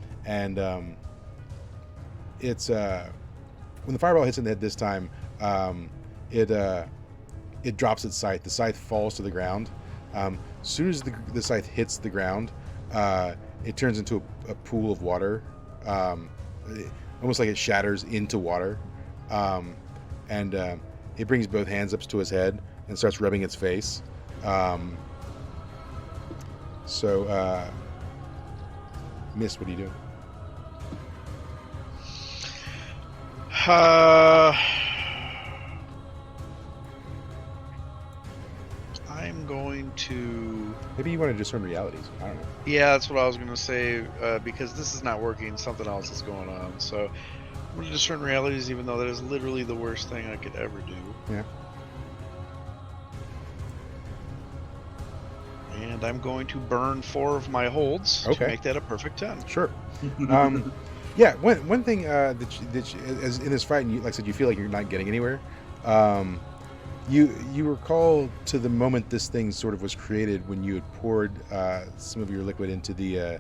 it's when the fireball hits it in the head this time, it drops its scythe. The scythe falls to the ground. As soon as the scythe hits the ground, it turns into a pool of water, almost like it shatters into water, and it brings both hands up to his head and starts rubbing its face. Mist, what are you doing? I'm going to. Maybe you want to discern realities. I don't know. Yeah, that's what I was going to say. Because this is not working, something else is going on. So I'm going to discern realities, even though that is literally the worst thing I could ever do. Yeah. And I'm going to burn 4 of my holds Okay. to make that a perfect 10. Sure. Yeah. One thing that as in this fight, and like I said, you feel like you're not getting anywhere. You recall to the moment this thing sort of was created when you had poured some of your liquid into the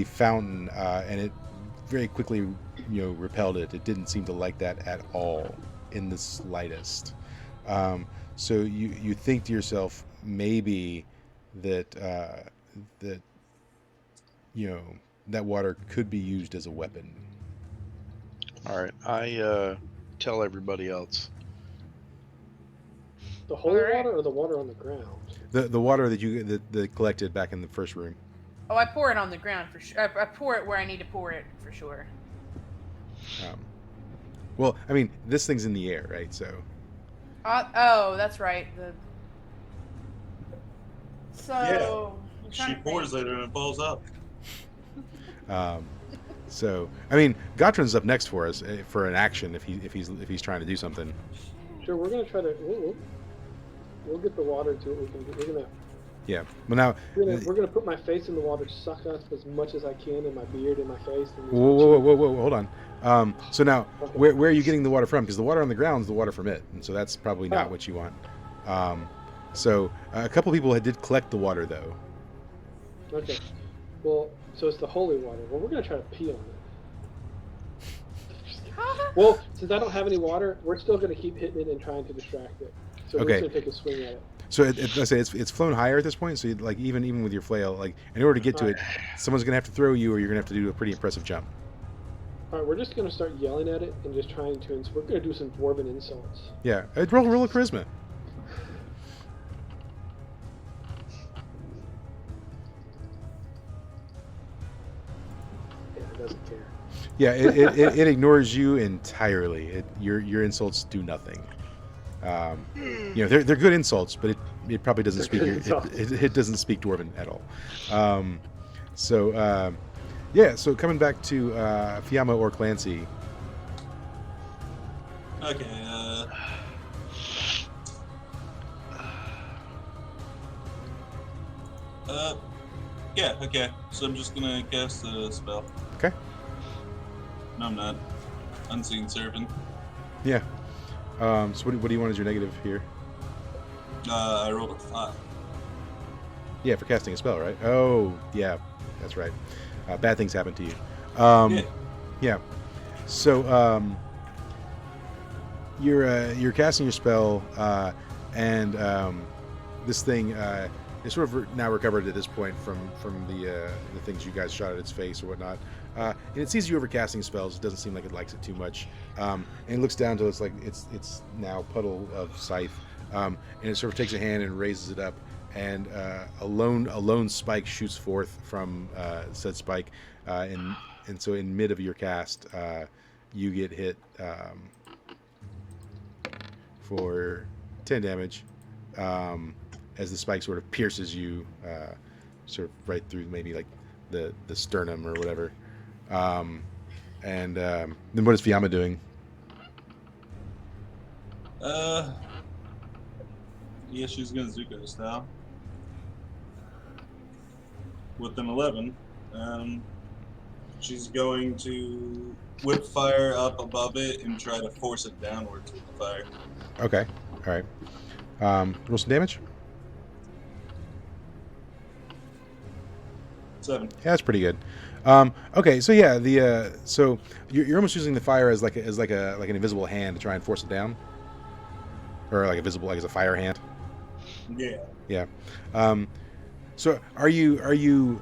fountain, and it very quickly repelled it. It didn't seem to like that at all in the slightest. So you think to yourself maybe that that water could be used as a weapon. All right. I tell everybody else. the holy Alright. water or the water on the ground? The water that collected back in the first room. Oh, I pour it on the ground for sure. I pour it where I need to pour it for sure. Well, I mean, this thing's in the air, right? So. Oh, that's right. So. Yeah. I'm She trying to pours think. it and it falls up. So I mean, Gottron's up next for us for an action if he's trying to do something. Sure, we're gonna try to. We'll get the water to it. We're gonna. Yeah. Well, now. We're gonna put my face in the water, suck up as much as I can, and my beard in my face. And Whoa! Hold on. So now, Okay. where are you getting the water from? Because the water on the ground is the water from it, and so that's probably not Oh. what you want. So a couple people did collect the water though. Okay. Well, so it's the holy water. Well, we're gonna try to pee on it. Well, since I don't have any water, we're still gonna keep hitting it and trying to distract it. So we're Okay. just gonna take a swing at it. So let's say it's flown higher at this point. So like even with your flail, like in order to get to it, someone's gonna have to throw you, or you're gonna have to do a pretty impressive jump. All right, we're just gonna start yelling at it and just trying to. We're gonna do some dwarven insults. Yeah, roll a charisma. Yeah, it doesn't care. Yeah, it ignores you entirely. Your insults do nothing. They're good insults, but it probably doesn't speak. It doesn't speak Dwarven at all. So coming back to Fiamma or Clancy. Okay. Yeah. Okay. So I'm just gonna cast a spell. Okay. No, I'm not. Unseen Servant. Yeah. So what do you want as your negative here? I rolled a 5. Yeah, for casting a spell, right? Oh, yeah, that's right. Bad things happen to you. Yeah. So you're casting your spell, and this thing is sort of now recovered at this point from the things you guys shot at its face or whatnot. And it sees you over casting spells. It doesn't seem like it likes it too much. And it looks down to it's now puddle of scythe, and it sort of takes a hand and raises it up, and a lone spike shoots forth from said spike, and so in mid of your cast, you get hit for 10 damage, as the spike sort of pierces you, sort of right through maybe like the sternum or whatever. And then what is Fiamma doing? Yeah, she's gonna Zuko style. With an 11, she's going to whip fire up above it and try to force it downwards with the fire. Okay, all right. Roll some damage. 7. Yeah, that's pretty good. Okay, so yeah, so you're almost using the fire as like an invisible hand to try and force it down, or like as a fire hand. Yeah. Yeah. So are you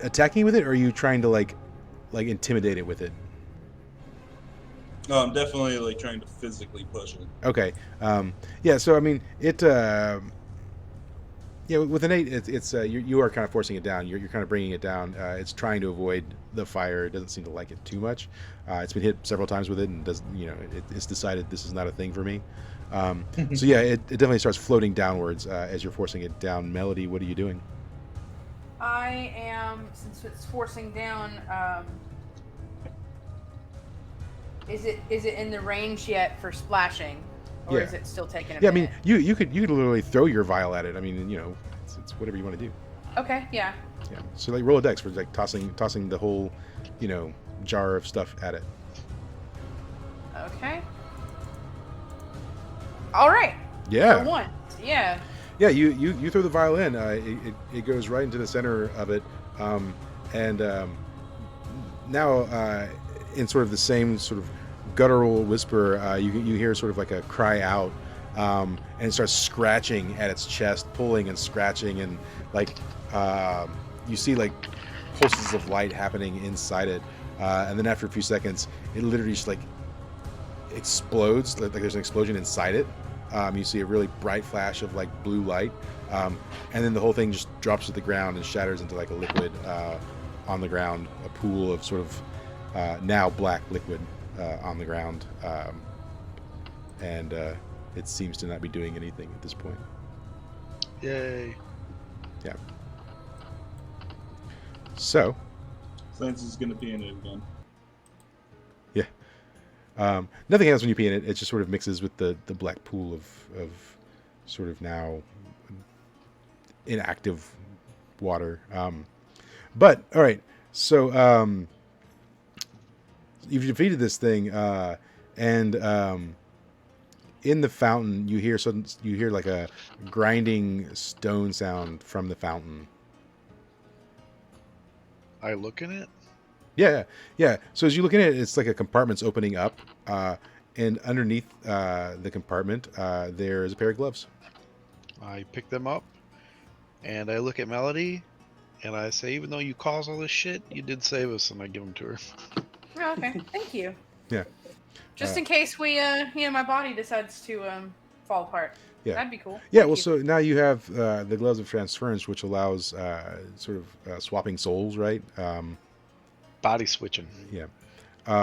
attacking with it, or are you trying to like intimidate it with it? No, I'm definitely like trying to physically push it. Okay. Yeah. So I mean, it. Yeah, with an 8, you are kind of forcing it down. You're kind of bringing it down. It's trying to avoid the fire. It doesn't seem to like it too much. It's been hit several times with it, and it's decided this is not a thing for me. So yeah, it definitely starts floating downwards as you're forcing it down. Melody, what are you doing? I am, since it's forcing down. Is it in the range yet for splashing? Or is it still taking a minute? I mean, you could literally throw your vial at it. I mean, it's whatever you want to do. Okay, yeah. Yeah. So like roll a dex for like tossing the whole, jar of stuff at it. Okay. All right. Yeah. For one. Yeah. Yeah, you throw the vial in. It goes right into the center of it, and now in sort of the same sort of guttural whisper, you hear sort of like a cry out, and it starts scratching at its chest, pulling and scratching, and like you see like pulses of light happening inside it, and then after a few seconds, it literally just like explodes, like there's an explosion inside it. You see a really bright flash of like blue light, and then the whole thing just drops to the ground and shatters into like a liquid on the ground, a pool of sort of now black liquid on the ground, and it seems to not be doing anything at this point. Yay. Yeah. So. Clancy's gonna pee in it again. Yeah. Nothing happens when you pee in it. It just sort of mixes with the black pool of sort of now inactive water. But all right, so you've defeated this thing, and in the fountain, you hear like a grinding stone sound from the fountain. I look in it. Yeah. So as you look in it, it's like a compartment's opening up, and underneath the compartment, there's a pair of gloves. I pick them up, and I look at Melody, and I say, even though you caused all this shit, you did save us, and I give them to her. Oh, okay. Thank you. Yeah. Just in case we, my body decides to fall apart. Yeah. That'd be cool. Yeah. Thank Well, you. so now you have the gloves of transference, which allows sort of swapping souls, right? Body switching. Yeah.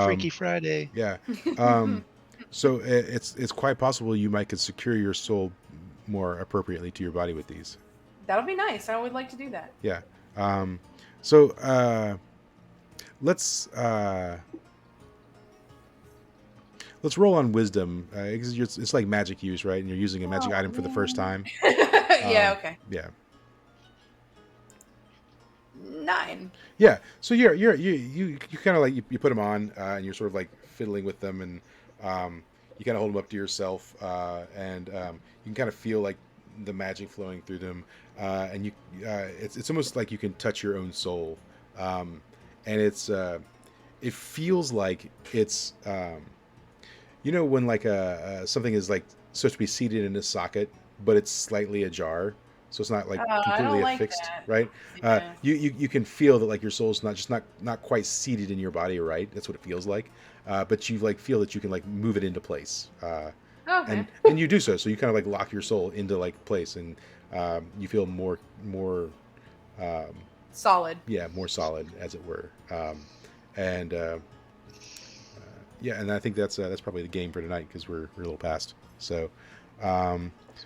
Freaky Friday. Yeah. So it's quite possible you might could secure your soul more appropriately to your body with these. That'll be nice. I would like to do that. Yeah. So let's roll on wisdom. It's like magic use, right? And you're using a magic item for the first time. Yeah. Okay. Yeah. 9. Yeah. So you kind of like you put them on and you're sort of like fiddling with them, and you kind of hold them up to yourself, and you can kind of feel like the magic flowing through them, and it's almost like you can touch your own soul, and it feels like it's when like something is like supposed to be seated in a socket, but it's slightly ajar. So it's not like I completely don't like affixed, that. right? Yeah. You can feel that like your soul's not quite seated in your body, right? That's what it feels like. But you like feel that you can like move it into place, Okay. and you do so. So you kind of like lock your soul into like place, and you feel more Solid. yeah, more solid, as it were. And yeah, and I think that's probably the game for tonight because we're a little past. So.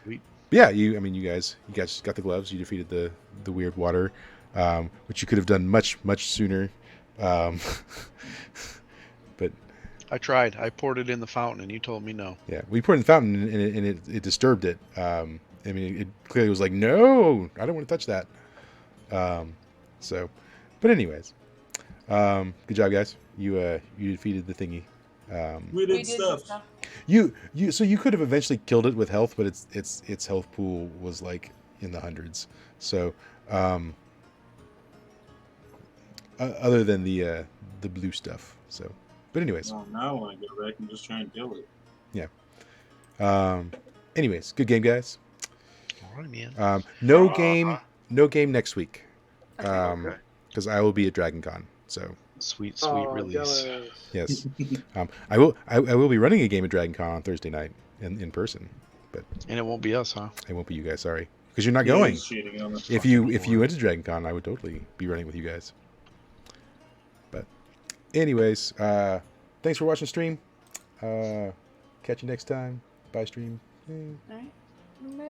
Sweet. Yeah, you guys got the gloves. You defeated the weird water, which you could have done much sooner. But I tried. I poured it in the fountain, and you told me no. yeah, we poured it in the fountain, and it disturbed it. I mean, it clearly was like, no, I don't want to touch that. So, but anyways, good job, guys. You defeated the thingy. We did stuff. So you could have eventually killed it with health, but its health pool was like in the hundreds. So other than the blue stuff. So, but anyways, Well, now I want to go back and just try and kill it. yeah. Anyways, good game, guys. All right, man. No game next week. Okay. Because I will be at Dragon Con. So Sweet Oh, release. jealous. yes, I will be running a game at Dragon Con on Thursday night in person, but And it won't be us, huh? it won't be you guys. Sorry, because you're not going. He's cheating on us. If you went to Dragon Con, I would totally be running with you guys. But anyways, thanks for watching the stream. Catch you next time. Bye, stream. All right.